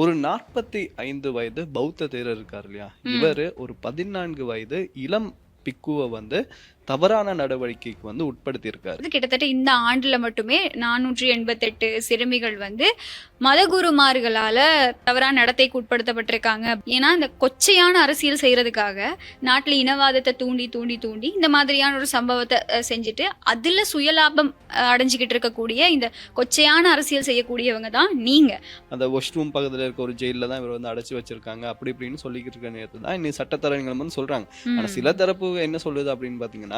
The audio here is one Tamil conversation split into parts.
ஒரு 45 வயது பௌத்த தேரர் இருக்காரு இல்லையா? ம். இவரு ஒரு 14 வயது இளம் பிக்குவ வந்து தவறான நடவடிக்கைக்கு வந்து உட்படுத்தியிருக்காரு. அது கிட்டத்தட்ட இந்த ஆண்டுல மட்டுமே 488 சிறுமிகள் வந்து மதகுருமார்களால தவறான நடத்தைக்கு உட்படுத்தப்பட்டிருக்காங்க. ஏன்னா, இந்த கொச்சையான அரசியல் செய்றதுக்காக நாட்டுல இனவாதத்த தூண்டி, தூண்டி, தூண்டி இந்த மாதிரியான ஒரு சம்பவத்த செஞ்சுட்டு, அதுல சுயலாபம் அடைஞ்சுகிட்டு இருக்கக்கூடிய இந்த கொச்சையான அரசியல் செய்யக்கூடியவங்க தான் நீங்க. அந்த வாஷ் ரூம் பக்கத்துல இருக்க ஒரு ஜெயில்ல தான் இவர வந்து அடைச்சு வச்சிருக்காங்க. அப்படி இப்படின்னு சொல்லிக்கிட்டு இருக்க நேரத்துல தான் இன்னைக்கு சட்டத்தரணிகள் வந்து சொல்றாங்க. ஆனா சில ம். தரப்பு என்ன சொல்லுது அப்படின்னு பார்த்தீங்கன்னா,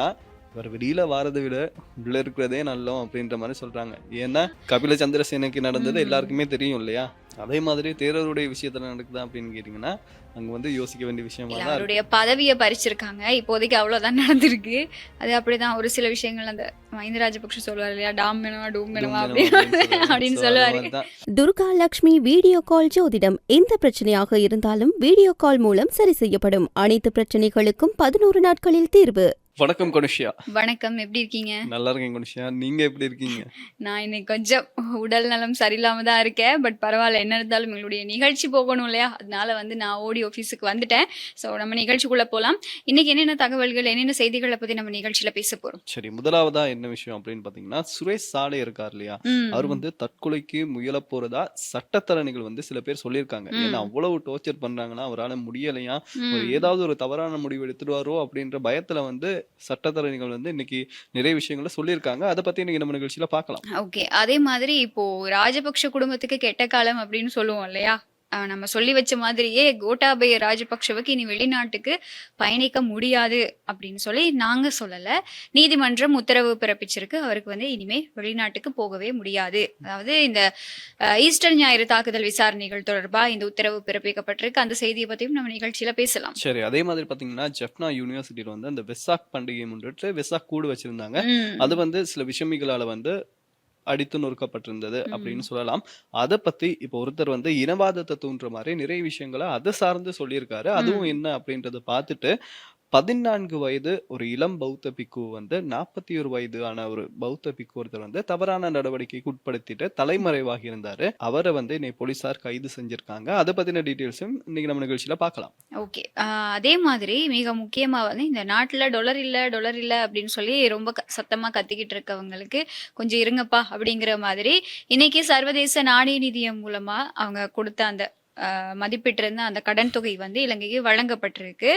இவர் வெளியில வாரத விட உள்ள இருக்கிறதே நல்லோம் அப்படின்ற மாரி சொல்றாங்க. ஏன்னா, கபில சந்திரசேனக்கு நடந்தது ம். எல்லாருக்குமே தெரியும் இல்லையா? அதே மாதிரி தேரருடைய விஷயத்துல நடக்குதா அப்படின்னு கேட்டீங்கன்னா, அங்க வந்து யோசிக்க வேண்டிய விஷயமா இல்ல தான் இருக்கு. அவருடைய பதவிய பறிச்சிருக்காங்க. இப்போதைக்கு அவ்வளோதான் நடந்திருக்கு. அது அப்படிதான் ஒரு சில விஷயங்கள் அந்த மஹிந்த ராஜபக்ஷ சொல்லுவாரு இல்லையா? டாம் வேணுமா, டூம் டூம் வேணுமா தினம் அப்படின்னு சொல்லுவாங்க. அப்படின்னு ஸோ அது சொல்லுவாரு. மாரி தான். துர்கா லக்ஷ்மி வீடியோ கால் ஜோதிடம் எந்த பிரச்சனையாக இருந்தாலும் வீடியோ கால் மூலம் சரி செய்யப்படும். அனைத்து பிரச்சனைகளுக்கும் 11 நாட்களில் தீர்வு. வணக்கம் கொனிஷியா. வணக்கம். எப்படி இருக்கீங்க? நல்லா இருக்கேன் கொனிஷியா. நீங்க எப்படி இருக்கீங்க? நான் இன்னைக்கு கொஞ்சம் உடல் நலம் சரியில்லாம தான் இருக்கேன். பட் பரவால்ல. என்ன இருந்தாலும் எங்களுடைய நிகழ்ச்சி போகணும் இல்லையா? அதனால வந்து நான் ஓடி ஆஃபீஸுக்கு வந்துட்டேன். ஸோ நம்ம நிகழ்ச்சிக்குள்ள போலாம். இன்னைக்கு என்னென்ன தகவல்கள், என்னென்ன செய்திகள பத்தி நம்ம நிகழ்ச்சியில பேச போறோம்? சரி, முதலாவதா என்ன விஷயம் அப்படின்னு பார்த்தீங்கன்னா, சுரேஷ் சாலே இருக்கார் இல்லையா? அவர் ம். வந்து தற்கொலைக்கு முயலப் போறதா சட்டத்தரணிகள் வந்து சில பேர் சொல்லியிருக்காங்க. ஏன்னா ம். அவ்வளவு டார்ச்சர் பண்றாங்கன்னா, அவரால முடியலையாம். ம். ஏதாவது ஒரு தவறான முடிவு எடுத்துடுவாரோ அப்படின்ற பயத்துல வந்து சட்டத்தரணிகள் வந்து இன்னைக்கு நிறைய விஷயங்கள சொல்லியிருக்காங்க. அத பத்தி இன்னைக்கு நம்ம நிகழ்ச்சியில பார்க்கலாம். ஓகே. அதே மாதிரி இப்போ ராஜபக்ஷ குடும்பத்துக்கு கெட்ட காலம் அப்படின்னு சொல்லுவோம் இல்லையா? நம்ம சொல்லி வச்ச மாதிரியே கோட்டாபய ராஜபக்ஷவுக்கு இனி வெளிநாட்டுக்கு பயணிக்க முடியாது அப்படின்னு சொல்லி நாங்க சொல்லல. நீதிமன்றம் உத்தரவு பிறப்பிச்சிருக்கு. அவருக்கு வந்து இனிமே வெளிநாட்டுக்கு போகவே முடியாது. அதாவது இந்த ஈஸ்டர் ஞாயிறு தாக்குதல் விசாரணைகள் தொடர்பா இந்த உத்தரவு பிறப்பிக்கப்பட்டிருக்கு. அந்த செய்திய பத்தியும் நம்ம நிகழ்ச்சியில பேசலாம். சரி, அதே மாதிரி பார்த்தீங்கன்னா, ஜெஃப்னா யூனிவர்சிட்டில வந்து அந்த வெசாக் பண்டிகையை முன்னிட்டு வெசாக் கூடு வச்சிருந்தாங்க. அது ம். வந்து சில விஷமிகளால வந்து அடித்து நொறுக்கப்பட்டிருந்தது அப்படின்னு ம். சொல்லலாம். அத பத்தி இப்போ ஒருத்தர் வந்து இனவாதத்த தூண்டுற மாரி நிறைய விஷயங்கள அத சார்ந்து சொல்லியிருக்காரு. அதுவும் ம். என்ன அப்படின்றத பார்த்துட்டு 14 வயது ஒரு இளம் பௌத்த பிக்கு வந்து 41 வயதான ஒரு பௌத்த பிக்கு ஒருத்தர் வந்து தவறான நடவடிக்கைக்கு உட்படுத்திட்டு தலைமறைவாகி இருந்தாரு. அவர வந்து இன்னைக்கு போலீசார் கைது செஞ்சிருக்காங்க. அத பத்தின டீட்டெயில்ஸும் இன்னைக்கு நம்ம நிகழ்ச்சியில பார்க்கலாம். ஓகே. அதே மாதிரி மிக முக்கியமா வந்து இந்த நாட்டுல டாலர் இல்ல அப்படின்னு சொல்லி ரொம்ப சத்தமா கத்திக்கிட்டு இருக்கவங்களுக்கு, கொஞ்சம் இருங்கப்பா அப்படிங்கிற மாதிரி இன்னைக்கு சர்வதேச நாணய நிதியம் மூலமா அவங்க குடுத்த அந்த மதிப்பிட்டிருந்த அந்த கடன் தொகை வந்து இலங்கைக்கு வழங்கப்பட்டிருக்கு.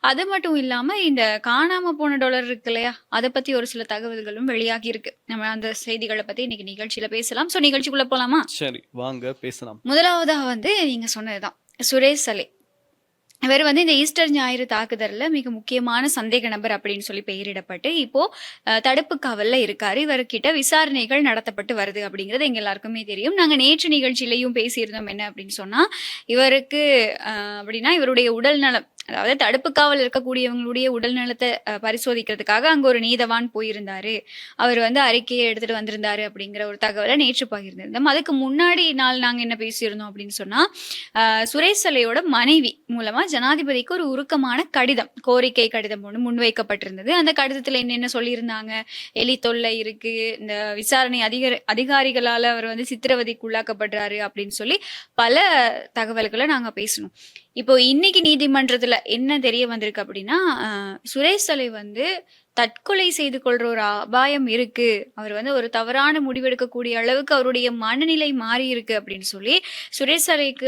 அது மட்டும் இல்லாம இந்த காணாம போன டாலர் இருக்கு இல்லையா? அத பத்தி ஒரு சில தகவல்களும் வெளியாகி இருக்கு. நம்ம அந்த செய்திகள பத்தி இன்னைக்கு நிகழ்ச்சியில பேசலாம். ஸோ நிகழ்ச்சிக்குள்ள போலாமா? சரி, வாங்க பேசலாம். முதலாவதா வந்து நீங்க சொன்னதுதான். சுரேஷ் சலே. இவர் வந்து இந்த ஈஸ்டர் ஞாயிறு தாக்குதல்ல மிக முக்கியமான சந்தேக நபர் அப்படின்னு சொல்லி பெயரிடப்பட்டு இப்போ தடுப்பு காவல்ல இருக்காரு. இவர்கிட்ட விசாரணைகள் நடத்தப்பட்டு வருது அப்படிங்கிறது எங்க எல்லாருக்குமே தெரியும். நாங்க நேற்று நிகழ்ச்சியிலையும் பேசியிருந்தோம். என்ன அப்படின்னு சொன்னா, இவருக்கு அப்படின்னா இவருடைய உடல் நலம், அதாவது தடுப்பு காவல் இருக்கக்கூடியவங்களுடைய உடல் நலத்தை பரிசோதிக்கிறதுக்காக அங்க ஒரு நீதவான் போயிருந்தாரு. அவர் வந்து அறிக்கையை எடுத்துட்டு வந்திருந்தாரு அப்படிங்கிற ஒரு தகவலை நேற்று பகிர்ந்திருந்தோம். அதுக்கு முன்னாடி நாள் நாங்க என்ன பேசியிருந்தோம் அப்படின்னு சொன்னா, சுரேஷ் சலையோட மனைவி மூலமா ஜனாதிபதிக்கு ஒரு உருக்கமான கடிதம், கோரிக்கை கடிதம் ஒன்று முன்வைக்கப்பட்டிருந்தது. அந்த கடிதத்துல என்னென்ன சொல்லியிருந்தாங்க? எலி தொல்லை இருக்கு, இந்த விசாரணை அதிகாரிகளால அவர் வந்து சித்திரவதைக்கு உள்ளாக்கப்படுறாரு அப்படின்னு சொல்லி பல தகவல்களை நாங்க பேசணும். இப்போ இன்னைக்கு நீதிமன்றத்துல என்ன தெரிய வந்திருக்கு அப்படின்னா, சுரேஷ் சலை வந்து தற்கொலை செய்து கொள்ற ஒரு அபாயம் இருக்கு. அவர் வந்து ஒரு தவறான முடிவெடுக்கக்கூடிய அளவுக்கு அவருடைய மனநிலை மாறி இருக்கு அப்படின்னு சொல்லி சுரேஷ் சலைக்கு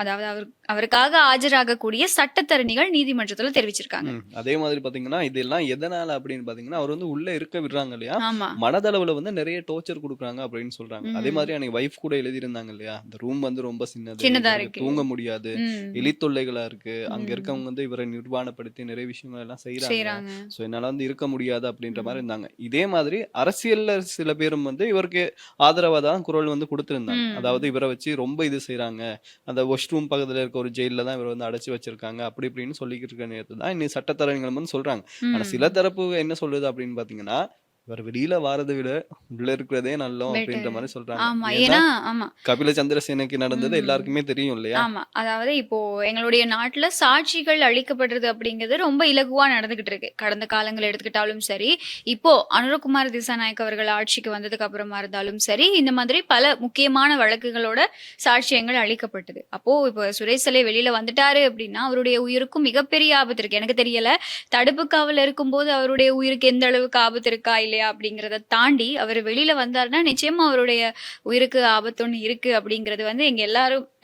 அதாவது அவருக்காக ஆஜராகக்கூடிய சட்டத்தரணிகள் நீதிமன்றத்துல தெரிவிச்சிருக்காங்க. அதே மாதிரி பாத்தீங்கன்னா, இதெல்லாம் எதனால அப்படின்னு பாத்தீங்கன்னா, அவர் வந்து உள்ள இருக்க விடுறாங்க இல்லையா? ஆமா. மனதளவுல வந்து நிறைய டார்ச்சர் குடுக்குறாங்க அப்படின்னு சொல்றாங்க. அதே ம். மாதிரி அன்னைக்கு வைஃப் கூட எழுதியிருந்தாங்க இல்லையா? இந்த ரூம் வந்து ரொம்ப சின்னது. சின்னதா இவருக்கு இருக்கு. தூங்க முடியாது. ம். எலி தொல்லைகளா இருக்கு. அங்க ம். இருக்கவங்க வந்து இவரை நிர்வாணப்படுத்தி நிறைய விஷயங்கள் எல்லாம் செய்றாங்க. செய்றாங்க. சோ என்னால வந்து இருக்க முடியாது அப்படின்ற மாரி ம். இருந்தாங்க. இதே மாதிரி அரசியல்ல சில பேரும் வந்து இவருக்கு ஆதரவா தான் குரல் வந்து குடுத்திருந்தாங்க. அதாவது ம். இவர வச்சு ரொம்ப இது செய்றாங்க. அந்த வாஷ் ரூம் பக்கத்துல இருக்க ஒரு ஜெயில்ல தான் இவர வந்து அடைச்சு வச்சிருக்காங்க. அப்படி இப்படின்னு சொல்லிக்கிட்டு இருக்க நேரத்துல தான் இன்னைக்கு சட்டத்தரணிகள் வந்து சொல்றாங்க. ஆனா சில ம். தரப்பு என்ன சொல்லுது அப்படின்னு பாத்தீங்கன்னா, இவர் வெளியில வாரதை விட உள்ள இருக்கிறதே நல்லம் அப்படின்ற பெட்டர். மாதிரி சொல்றாங்க. ஆமா. ஏன்னா ஏன்னா ஆமா. கபில சந்திரசேனக்கு நடந்தது ம். எல்லாருக்குமே தெரியும் இல்லையா? ஆமா. அதாவது இப்போ எங்களுடைய நாட்டுல சாட்சிகள் அழிக்கப்படுறது அப்படிங்கிறது ரொம்ப இலகுவா நடந்துகிட்டு இருக்கு. கடந்த காலங்கள் எடுத்துக்கிட்டாலும் சரி, இப்போ அனுரகுமார் திசாநாயக் அவர்கள் ஆட்சிக்கு வந்ததுக்கு அப்புறமா இருந்தாலும் சரி, இந்த மாதிரி பல முக்கியமான வழக்குகளோட சாட்சியங்கள் அழிக்கப்பட்டது. அப்போ இப்போ சுரேஷ் சலை வெளியில வந்துட்டாரு அப்படின்னா, அவருடைய உயிருக்கும் மிகப்பெரிய ஆபத்து இருக்கு. எனக்கு தெரியல, தடுப்பு காவல்ல இருக்கும்போது அவருடைய உயிருக்கு எந்த அளவுக்கு ஆபத்து இருக்கா இல்லையா அப்படிங்கிறத தாண்டி, அவர் வெளியில வந்தாருன்னா நிச்சயமா அவருடைய உயிருக்கு ஆபத்து ஒண்ணு இருக்கு அப்படிங்கிறது வந்து எங்க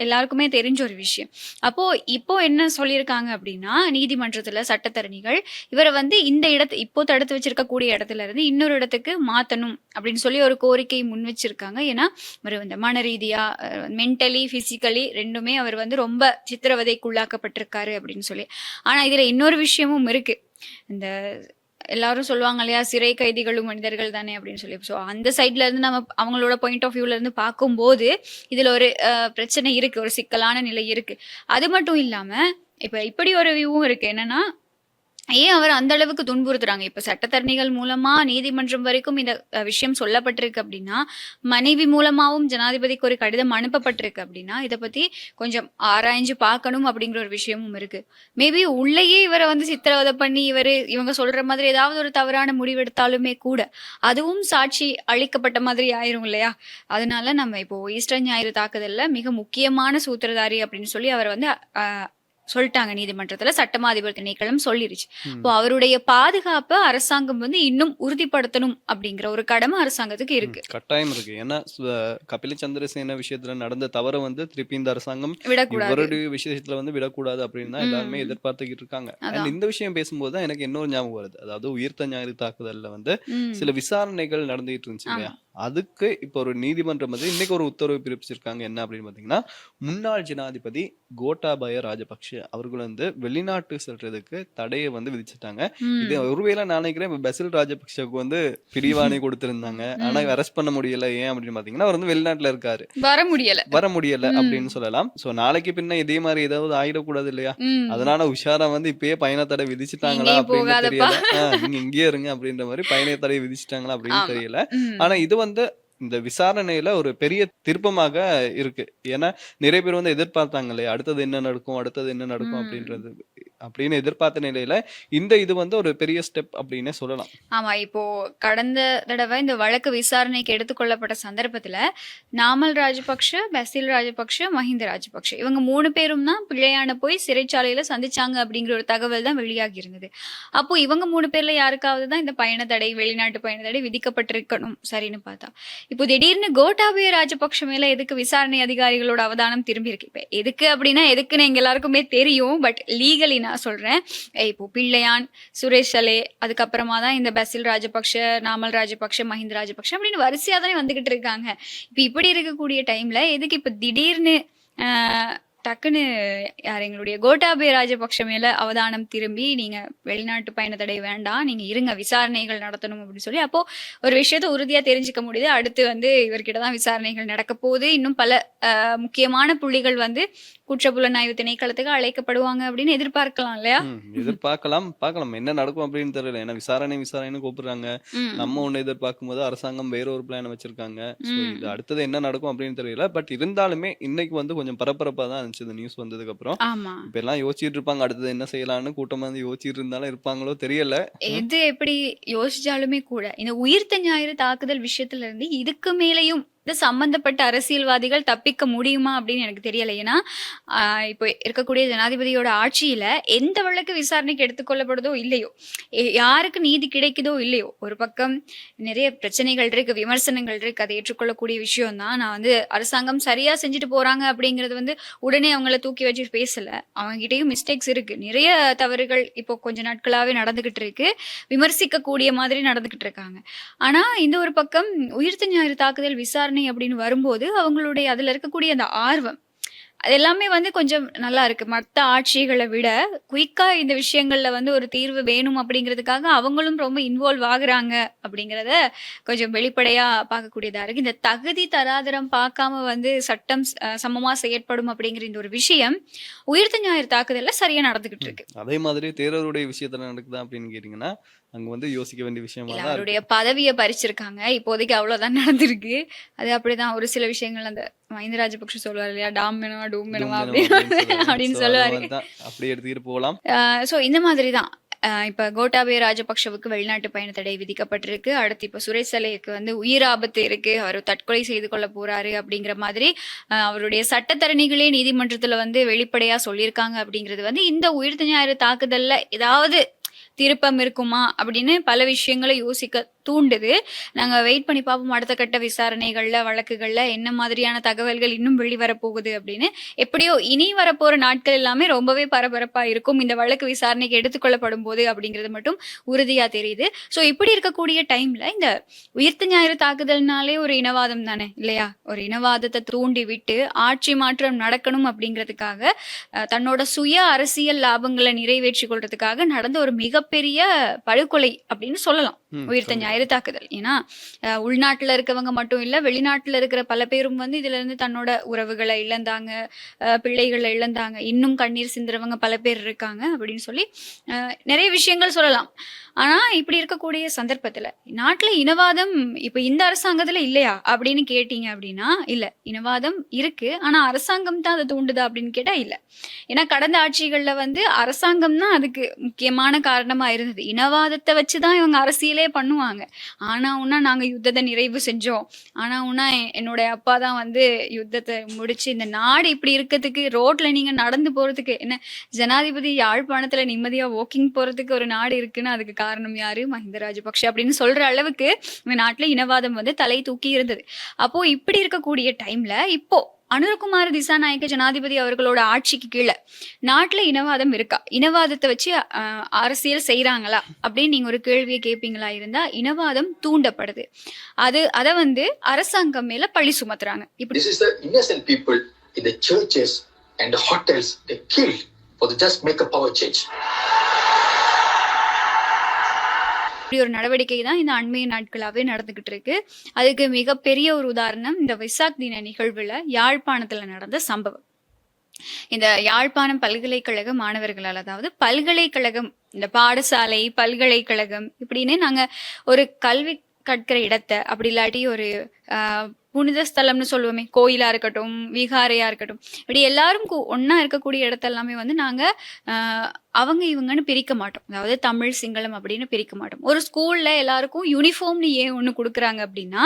எல்லாருக்குமே தெரிஞ்ச ஒரு விஷயம். அப்போ இப்போ என்ன சொல்லியிருக்காங்க அப்படின்னா, நீதிமன்றத்துல சட்டத்தரணிகள் இவரை வந்து இந்த இப்போ தடுத்து வச்சிருக்கக்கூடிய இடத்துல இருந்து இன்னொரு இடத்துக்கு மாத்தணும் அப்படின்னு சொல்லி ஒரு கோரிக்கை முன் வச்சிருக்காங்க. ஏன்னா அவர் வந்து மன ரீதியா மென்டலி பிசிக்கலி ரெண்டுமே அவர் வந்து ரொம்ப சித்திரவதைக்குள்ளாக்கப்பட்டிருக்காரு அப்படின்னு சொல்லி. ஆனா இதுல இன்னொரு விஷயமும் இருக்கு. இந்த எல்லாரும் சொல்லுவாங்க இல்லையா, சிறை கைதிகளும் மனிதர்கள் தானே அப்படின்னு சொல்லி. ஸோ அந்த சைட்ல இருந்து நம்ம அவங்களோட பாயிண்ட் ஆஃப் வியூல இருந்து பார்க்கும்போது இதுல ஒரு பிரச்சனை இருக்கு, ஒரு சிக்கலான நிலை இருக்கு. அது மட்டும் இல்லாம இப்ப இப்படி ஒரு வியூவும் இருக்கு. என்னன்னா, ஏன் அவர் அந்த அளவுக்கு துன்புறுத்துறாங்க? இப்ப சட்டத்தரணிகள் மூலமா நீதிமன்றம் வரைக்கும் இந்த விஷயம் சொல்லப்பட்டிருக்கு அப்படின்னா, மனைவி மூலமாவும் ஜனாதிபதிக்கு ஒரு கடிதம் அனுப்பப்பட்டிருக்கு அப்படின்னா, இத பத்தி கொஞ்சம் ஆராய்ஞ்சு பார்க்கணும் அப்படிங்கிற ஒரு விஷயமும் இருக்கு. மேபி உள்ளேயே இவரை வந்து சித்திரவதை பண்ணி இவங்க சொல்ற மாதிரி ஏதாவது ஒரு தவறான முடிவெடுத்தாலுமே கூட, அதுவும் சாட்சி அளிக்கப்பட்ட மாதிரி ஆயிரும் இல்லையா? அதனால நம்ம இப்போ ஈஸ்டர் ஞாயிறு தாக்குதல்ல மிக முக்கியமான சூத்திரதாரி அப்படின்னு சொல்லி அவர் வந்து சொல்லிட்டாங்க நீதிமன்றத்துல. சட்டமா அதிபர் திணைக்களம் சொல்லிருச்சு. இப்போ அவருடைய பாதுகாப்பை அரசாங்கம் வந்து இன்னும் உறுதிப்படுத்தணும் அப்படிங்கிற ஒரு கடமை அரசாங்கத்துக்கு இருக்கு. கட்டாயம் இருக்கு. ஏன்னா கபில சந்திரசேன விஷயத்துல நடந்த தவற வந்து திருப்பி இந்த அரசாங்கம் விடக்கூடாது. இவருடைய விஷயத்துல வந்து விடக்கூடாது அப்படின்னு தான் எல்லாருமே எதிர்பார்த்துக்கிட்டு இருக்காங்க. அதான். இந்த விஷயம் பேசும்போது தான் எனக்கு இன்னொரு ஞாபகம் வருது. அதாவது உயிர்த்த ஞாயிறு தாக்குதல்ல வந்து ம். சில விசாரணைகள் நடந்துகிட்டு இருந்துச்சு ஆமா. இல்லையா? அதுக்கு இப்போ ஒரு நீதிமன்றம் வந்து இன்னைக்கு ஒரு உத்தரவு பிறப்பிச்சிருக்காங்க. என்ன அப்படின்னு பாத்தீங்கன்னா, முன்னாள் ஜனாதிபதி கோட்டாபய ராஜபக்ஷ அவர்கள் வந்து வெளிநாட்டு செல்றதுக்கு தடையை வந்து விதிச்சிட்டாங்க. இது ம். ஒருவேளை நான் நினைக்கிறேன் இப்ப பெசில் ராஜபக்ஷவுக்கு வந்து பிடிவாணை கொடுத்திருந்தாங்க. ஆனா ம். அரெஸ்ட் பண்ண முடியல. ஏன் அப்படின்னு பாத்தீங்கன்னா, அவர் வந்து வெளிநாட்டுல இருக்காரு. வர முடியல. வர முடியல ம். அப்படின்னு சொல்லலாம். சோ நாளைக்கு பின்ன இதே மாதிரி ஏதாவது ஆயிடக்கூடாது இல்லையா? ம். அதனால உஷாரா வந்து இப்பயே பயண தடை விதிச்சிட்டாங்களா எங்கேயும் அப்படின்னு போகாதப்பா. தெரியல. நீங்க இங்கேயே இருங்க அப்படின்ற மாதிரி பயண தடை விதிச்சிட்டாங்களா அப்படின்னு ஆமா. தெரியல. ம். ஆனா இது வந்து இந்த விசாரணையில ஒரு பெரிய திருப்பமாக இருக்கு. ஏன்னா நிறைய பேர் வந்து எதிர்பார்த்தாங்க இல்லையா? அடுத்தது என்ன நடக்கும்? அடுத்தது என்ன நடக்கும்? ம். அப்படின்றது அப்படின்னு எதிர்பார்த்த நிலையில இது வந்து ஒரு பெரிய ஸ்டெப் அப்படின்னே சொல்லலாம். ஆமா. இப்போ கடந்த தடவை இந்த வழக்கு விசாரணைக்கு எடுத்துக்கொள்ளப்பட்ட சந்தர்ப்பத்துல நாமல் ராஜபக்ஷ, பசில் ராஜபக்ஷ, மஹிந்த ராஜபக்ஷ இவங்க 3 பேரும் தான் பிள்ளையான போய் சிறைச்சாலையில சந்திச்சாங்க அப்படிங்கிற ஒரு தகவல் தான் வெளியாகி இருந்தது. அப்போ இவங்க 3 பேர்ல யாருக்காவது தான் இந்த பயண தடை, வெளிநாட்டு பயண தடை விதிக்கப்பட்டிருக்கணும் சரின்னு பார்த்தா. இப்போ திடீர்னு கோட்டாபய ராஜபக்ஷ மேல எதுக்கு விசாரணை அதிகாரிகளோட அவதானம் திரும்பி இருக்கு? இப்ப எதுக்கு அப்படின்னா எதுக்குன்னு எங்க எல்லாருக்குமே தெரியும். பட் லீகலி நான் சொல்றேன். இப்போ பிள்ளையான், சுரேஷ் சலே, அதுக்கப்புறமா தான் இந்த பசில் ராஜபக்ஷ, நாமல் ராஜபக்ஷ, மஹிந்த ராஜபக்ஷ அப்படின்னு வரிசையா தானே வந்துகிட்டு இருக்காங்க. இப்படி இருக்கக்கூடிய டைம்ல எதுக்கு இப்ப திடீர்னு டக்குன்னு எங்களுடைய கோட்டாபய ராஜபக்ஷ மேல அவதானம் திரும்பி நீங்க வெளிநாட்டு பயண தடை வேண்டாம், நீங்க இருங்க, விசாரணைகள் நடத்தணும் அப்படின்னு சொல்லி அப்போ ஒரு விஷயத்த உறுதியா தெரிஞ்சுக்க முடியுது. அடுத்து வந்து இவர்கிட்ட தான் விசாரணைகள் நடக்க போகுது. இன்னும் பல முக்கியமான புள்ளிகள் வந்து குற்றப்புலனாய்வு திணைக்களத்துக்கு அழைக்கப்படுவாங்க அப்படின்னு எதிர்பார்க்கலாம் இல்லையா? பார்க்கலாம் என்ன நடக்கும் அப்படின்னு தெரியல. ஏன்னா விசாரணைன்னு கூப்பிடுறாங்க. நம்ம ஒண்ணு எதிர்பார்க்கும் போது அரசாங்கம் வேற ஒரு பிளான் வச்சிருக்காங்க. இது அடுத்தது என்ன நடக்கும் அப்படின்னு தெரியல. பட் இருந்தாலுமே இன்னைக்கு வந்து கொஞ்சம் பரபரப்பா தான் இருந்துச்சு இந்த நியூஸ் வந்ததுக்கு அப்புறம். ஆமா. இப்ப எல்லாம் யோசிச்சுட்டு இருப்பாங்க அடுத்தது என்ன செய்யலாம்னு. கூட்டமா வந்து யோசிச்சுட்டு இருந்தாலும் இருப்பாங்களோ தெரியல. எது எப்படி யோசிச்சாலுமே கூட இந்த உயிர்த்த ஞாயிறு தாக்குதல் விஷயத்துல இருந்து இதுக்கு மேலையும் சம்பந்தப்பட்ட அரசியல்வாதிகள் தப்பிக்க முடியுமா அப்படின்னு எனக்கு தெரியல. ஏன்னா இப்போ இருக்கக்கூடிய ஜனாதிபதியோட ஆட்சியில எந்த வழக்கு விசாரணைக்கு எடுத்துக்கொள்ளப்படுதோ இல்லையோ, யாருக்கு நீதி கிடைக்குதோ இல்லையோ, ஒரு பக்கம் நிறைய பிரச்சனைகள் இருக்கு, விமர்சனங்கள் இருக்கு. அதை ஏற்றுக்கொள்ளக்கூடிய விஷயம் தான். நான் வந்து அரசாங்கம் சரியா செஞ்சுட்டு போறாங்க அப்படிங்கிறது வந்து உடனே அவங்கள தூக்கி வச்சு பேசல. அவங்ககிட்டயும் மிஸ்டேக்ஸ் இருக்கு, நிறைய தவறுகள் இப்போ கொஞ்ச நாட்களாவே நடந்துகிட்டு இருக்கு, விமர்சிக்க கூடிய மாதிரி நடந்துகிட்டு இருக்காங்க. ஆனா இந்த ஒரு பக்கம் உயிர்த்த ஞாயிறு தாக்குதல் விசாரணை அப்படின்னு வரும்போது அவங்களுடைய அதுல இருக்கக்கூடிய அந்த ஆர்வம் அது எல்லாமே வந்து கொஞ்சம் நல்லா இருக்கு. மற்ற ஆட்சிகளை விட குயிக்கா இந்த விஷயங்கள்ல வந்து ஒரு தீர்வு வேணும் அப்படிங்கிறதுக்காக அவங்களும் ரொம்ப இன்வால்வ் ஆகுறாங்க அப்படிங்கிறத கொஞ்சம் வெளிப்படையா பார்க்கக்கூடியதா இருக்கு. இந்த தகுதி தராதரம் பார்க்காம வந்து சட்டம் சமமா செயற்படும் அப்படிங்கிற இந்த ஒரு விஷயம் உயிர்த்த ஞாயிறு தாக்குதல்ல சரியா நடந்துகிட்டு இருக்கு. அதே மாதிரி தேரருடைய விஷயத்துல நடக்குதா அப்படின்னு கேட்டீங்கன்னா, அங்க வந்து யோசிக்க வேண்டிய விஷயமா இல்ல தான் இருக்கு. அவருடைய பதவியை பறிச்சிருக்காங்க. இப்போதைக்கு அவ்வளவுதான் நடந்திருக்கு. அது அப்படிதான் ஒரு சில விஷயங்கள் அந்த மஹிந்த ராஜபக்ஷ சொல்லுவாரு இல்லையா, டாம் வேணுமா டூம் வேணுமா டூம் அப்படின்னு அப்படின்னு சொல்லுவாங்க. அப்படின்னு ஸோ அது சொல்லுவாரு. மாதிரி தான் அப்படி எடுத்துக்கிட்டு போகலாம். ஸோ இந்த மாதிரி தான் இப்ப கோட்டாபய ராஜபக்ஷவுக்கு வெளிநாட்டு பயண தடை விதிக்கப்பட்டிருக்கு. அடுத்து இப்ப சுரேஷ் சலைக்கு வந்து உயிர் ஆபத்து இருக்கு, அவர் தற்கொலை செய்து கொள்ள போறாரு அப்படிங்கிற மாதிரி அவருடைய சட்டத்தரணிகளே நீதிமன்றத்துல வந்து வெளிப்படையா சொல்லியிருக்காங்க. அப்படிங்கிறது வந்து இந்த உயிர்த்த ஞாயிறு தாக்குதல்ல ஏதாவது திருப்பம் இருக்குமா அப்படின்னு பல விஷயங்களை யோசிக்க தூண்டுது. நாங்க வெயிட் பண்ணி பார்ப்போம் அடுத்த கட்ட விசாரணைகள்ல வழக்குகள்ல என்ன மாதிரியான தகவல்கள் இன்னும் வெளிவரப்போகுது அப்படின்னு. எப்படியோ இனி வரப்போற நாட்கள் எல்லாமே ரொம்பவே பரபரப்பா இருக்கும் இந்த வழக்கு விசாரணைக்கு எடுத்துக்கொள்ளப்படும் போது அப்படிங்கிறது மட்டும் உறுதியா தெரியுது. ஸோ இப்படி இருக்கக்கூடிய டைம்ல இந்த உயிர்த்த ஞாயிறு தாக்குதல்னாலே ஒரு இனவாதம் தானே இல்லையா, ஒரு இனவாதத்தை தூண்டி விட்டு ஆட்சி மாற்றம் நடக்கணும் அப்படிங்கிறதுக்காக தன்னோட சுய அரசியல் லாபங்களை நிறைவேற்றி கொள்றதுக்காக நடந்த ஒரு மிகப்பெரிய படுகொலை அப்படின்னு சொல்லலாம் உயிர்த்த ஞாயிறு தாக்குதல். ஏன்னா உள்நாட்டுல இருக்கவங்க மட்டும் இல்ல, வெளிநாட்டுல இருக்கிற பல பேரும் வந்து இதுல இருந்து தன்னோட உறவுகளை இழந்தாங்க, பிள்ளைகளை இழந்தாங்க, இன்னும் கண்ணீர் சிந்துறவங்க பல பேர் இருக்காங்க அப்படின்னு சொல்லி நிறைய விஷயங்கள் சொல்லலாம். ஆனா இப்படி இருக்கக்கூடிய சந்தர்ப்பத்துல நாட்டுல இனவாதம் இப்ப இந்த அரசாங்கத்துல இல்லையா அப்படின்னு கேட்டீங்க அப்படின்னா இல்ல, இனவாதம் இருக்கு. ஆனா அரசாங்கம் தான் அதை தூண்டுதா அப்படின்னு கேட்டா இல்ல. ஏன்னா கடந்த ஆட்சிகள்ல வந்து அரசாங்கம் தான் அதுக்கு முக்கியமான காரணமா இருந்தது. இனவாதத்தை வச்சுதான் இவங்க அரசியலே பண்ணுவாங்க. ஆனா உன்னா நாங்க யுத்தத்தை நிறைவு செஞ்சோம், ஆனா உன்னா என்னுடைய அப்பா தான் வந்து யுத்தத்தை முடிச்சு இந்த நாடு இப்படி இருக்கிறதுக்கு, ரோட்ல நீங்க நடந்து போறதுக்கு, என்ன ஜனாதிபதி யாழ்ப்பாணத்துல நிம்மதியா வாக்கிங் போறதுக்கு ஒரு நாடு இருக்குன்னு அதுக்கு காரணம் யாரு, மஹிந்த ராஜபக்ஷ அப்படின்னு சொல்ற அளவுக்கு இந்த நாட்டுல இனவாதம் வந்து தலை தூக்கி இருந்தது. அப்போ இப்படி இருக்கக்கூடிய டைம்ல இப்போ அனுரகுமார திசாநாயக்க ஜனாதிபதி அவர்களோட ஆட்சிக்கு கீழே நாட்டுல இனவாதம் இருக்கா, இனவாதத்தை வச்சு அரசியல் செய்யறாங்களா அப்படின்னு நீங்க ஒரு கேள்வியை கேட்பீங்களா இருந்தா இனவாதம் தூண்டப்படுது. அதை வந்து அரசாங்கம் மேல பழி சுமத்துறாங்க. இப்படி This is the innocent people in the churches and the hotels they killed for the just make a power change. ஒரு நடவடிக்கை தான் இந்த அண்மைய நாட்களாவே நடந்துகிட்டு இருக்கு. அதுக்கு மிகப்பெரிய ஒரு உதாரணம் இந்த விசாக் தின நிகழ்வுல யாழ்ப்பாணத்துல நடந்த சம்பவம். இந்த யாழ்ப்பாணம் பல்கலைக்கழக மாணவர்களால், அதாவது பல்கலைக்கழகம், இந்த பாடசாலை பல்கலைக்கழகம் இப்படின்னு நாங்க ஒரு கல்வி கற்கிற இடத்தை, அப்படி இல்லாட்டி ஒரு புனித ஸ்தலம்னு சொல்லுவோமே, கோயிலா இருக்கட்டும் விகாரையா இருக்கட்டும், இப்படி எல்லாரும் ஒன்னா இருக்கக்கூடிய இடத்த எல்லாமே வந்து நாங்க அவங்க இவங்கன்னு பிரிக்க மாட்டோம். அதாவது தமிழ் சிங்களம் அப்படின்னு பிரிக்க மாட்டோம். ஒரு ஸ்கூல்ல எல்லாருக்கும் யூனிஃபார்ம்னு ஏன் ஒண்ணு கொடுக்குறாங்க அப்படின்னா,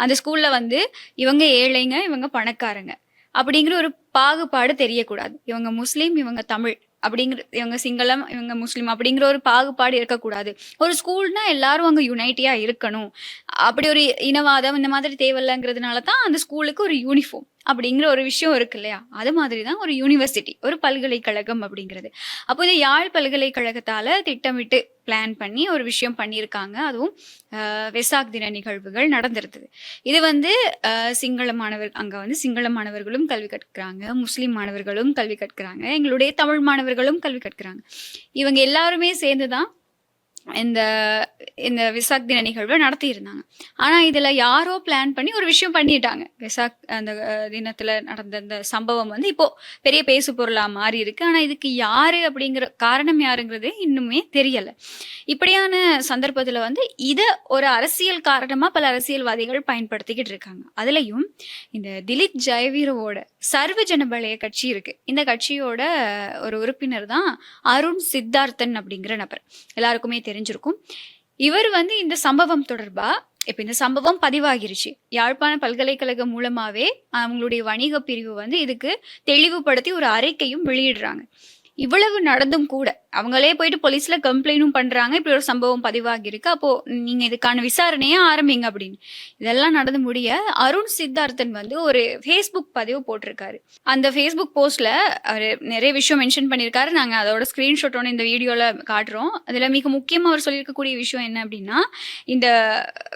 அந்த ஸ்கூல்ல வந்து இவங்க ஏழைங்க இவங்க பணக்காரங்க அப்படிங்கிற ஒரு பாகுபாடு தெரியக்கூடாது. இவங்க முஸ்லீம் இவங்க தமிழ் அப்படிங்கிற, இவங்க சிங்களம் இவங்க முஸ்லீம் அப்படிங்கிற ஒரு பாகுபாடு இருக்கக்கூடாது. ஒரு ஸ்கூல்னா எல்லாரும் அங்க யுனைட்டியா இருக்கணும். அப்படி ஒரு இனவாதம் இந்த மாதிரி தேவையில்லைங்கிறதுனால தான் அந்த ஸ்கூலுக்கு ஒரு யூனிஃபார்ம் அப்படிங்கிற ஒரு விஷயம் இருக்கு இல்லையா. அது மாதிரி தான் ஒரு யூனிவர்சிட்டி, ஒரு பல்கலைக்கழகம் அப்படிங்கிறது. அப்போ இந்த யாழ் பல்கலைக்கழகத்தால திட்டமிட்டு பிளான் பண்ணி ஒரு விஷயம் பண்ணியிருக்காங்க. அதுவும் வெசாக் தின நிகழ்வுகள் நடந்திருந்தது. இது வந்து சிங்கள மாணவர், அங்க வந்து சிங்கள மாணவர்களும் கல்வி கற்கிறாங்க, முஸ்லீம் மாணவர்களும் கல்வி கற்கிறாங்க, எங்களுடைய தமிழ் மாணவர்களும் கல்வி கற்கிறாங்க. இவங்க எல்லாருமே சேர்ந்துதான் இந்த இந்த விசாக் தின நிகழ்வை நடத்தி இருந்தாங்க. ஆனா இதுல யாரோ பிளான் பண்ணி ஒரு விஷயம் பண்ணிட்டாங்க. விசாக் அந்த தினத்துல நடந்த அந்த சம்பவம் வந்து இப்போ பெரிய பேசு பொருளா மாறி இருக்கு. ஆனா இதுக்கு யாரு அப்படிங்கிற காரணம் யாருங்கிறது இன்னுமே தெரியல. இப்படியான சந்தர்ப்பத்துல வந்து இத ஒரு அரசியல் காரணமா பல அரசியல்வாதிகள் பயன்படுத்திக்கிட்டு இருக்காங்க. அதுலயும் இந்த திலீப் ஜெயவீரவோட சர்வ ஜனபலய கட்சி இருக்கு. இந்த கட்சியோட ஒரு உறுப்பினர் தான் அருண் சித்தார்த்தன் அப்படிங்கிற நபர், எல்லாருக்குமே தெரிஞ்சிருக்கும். இவர் வந்து இந்த சம்பவம் தொடர்பா, இப்ப இந்த சம்பவம் பதிவாகிருச்சு, யாழ்ப்பாண பல்கலைக்கழகம் மூலமாவே அவங்களுடைய வணிக பிரிவு வந்து இதுக்கு தெளிவுபடுத்தி ஒரு அறிக்கையும் வெளியிடுறாங்க. இவ்வளவு நடந்தும் கூட அவங்களே போயிட்டு போலீஸ்ல கம்ப்ளைண்டும் பண்றாங்க, இப்படி ஒரு சம்பவம் பதிவாகி இருக்கு, அப்போ நீங்க இதுக்கான விசாரணையே ஆரம்பிங்க அப்படின்னு. இதெல்லாம் நடந்து முடிய அருண் சித்தார்த்தன் வந்து ஒரு ஃபேஸ்புக் பதிவு போட்டிருக்காரு. அந்த ஃபேஸ்புக் போஸ்ட்ல அவர் நிறைய விஷயம் மென்ஷன் பண்ணியிருக்காரு. நாங்க அதோட ஸ்கிரீன்ஷாட் ஒன்று இந்த வீடியோல காட்டுறோம். அதுல மிக முக்கியமா அவர் சொல்லியிருக்கக்கூடிய விஷயம் என்ன அப்படின்னா, இந்த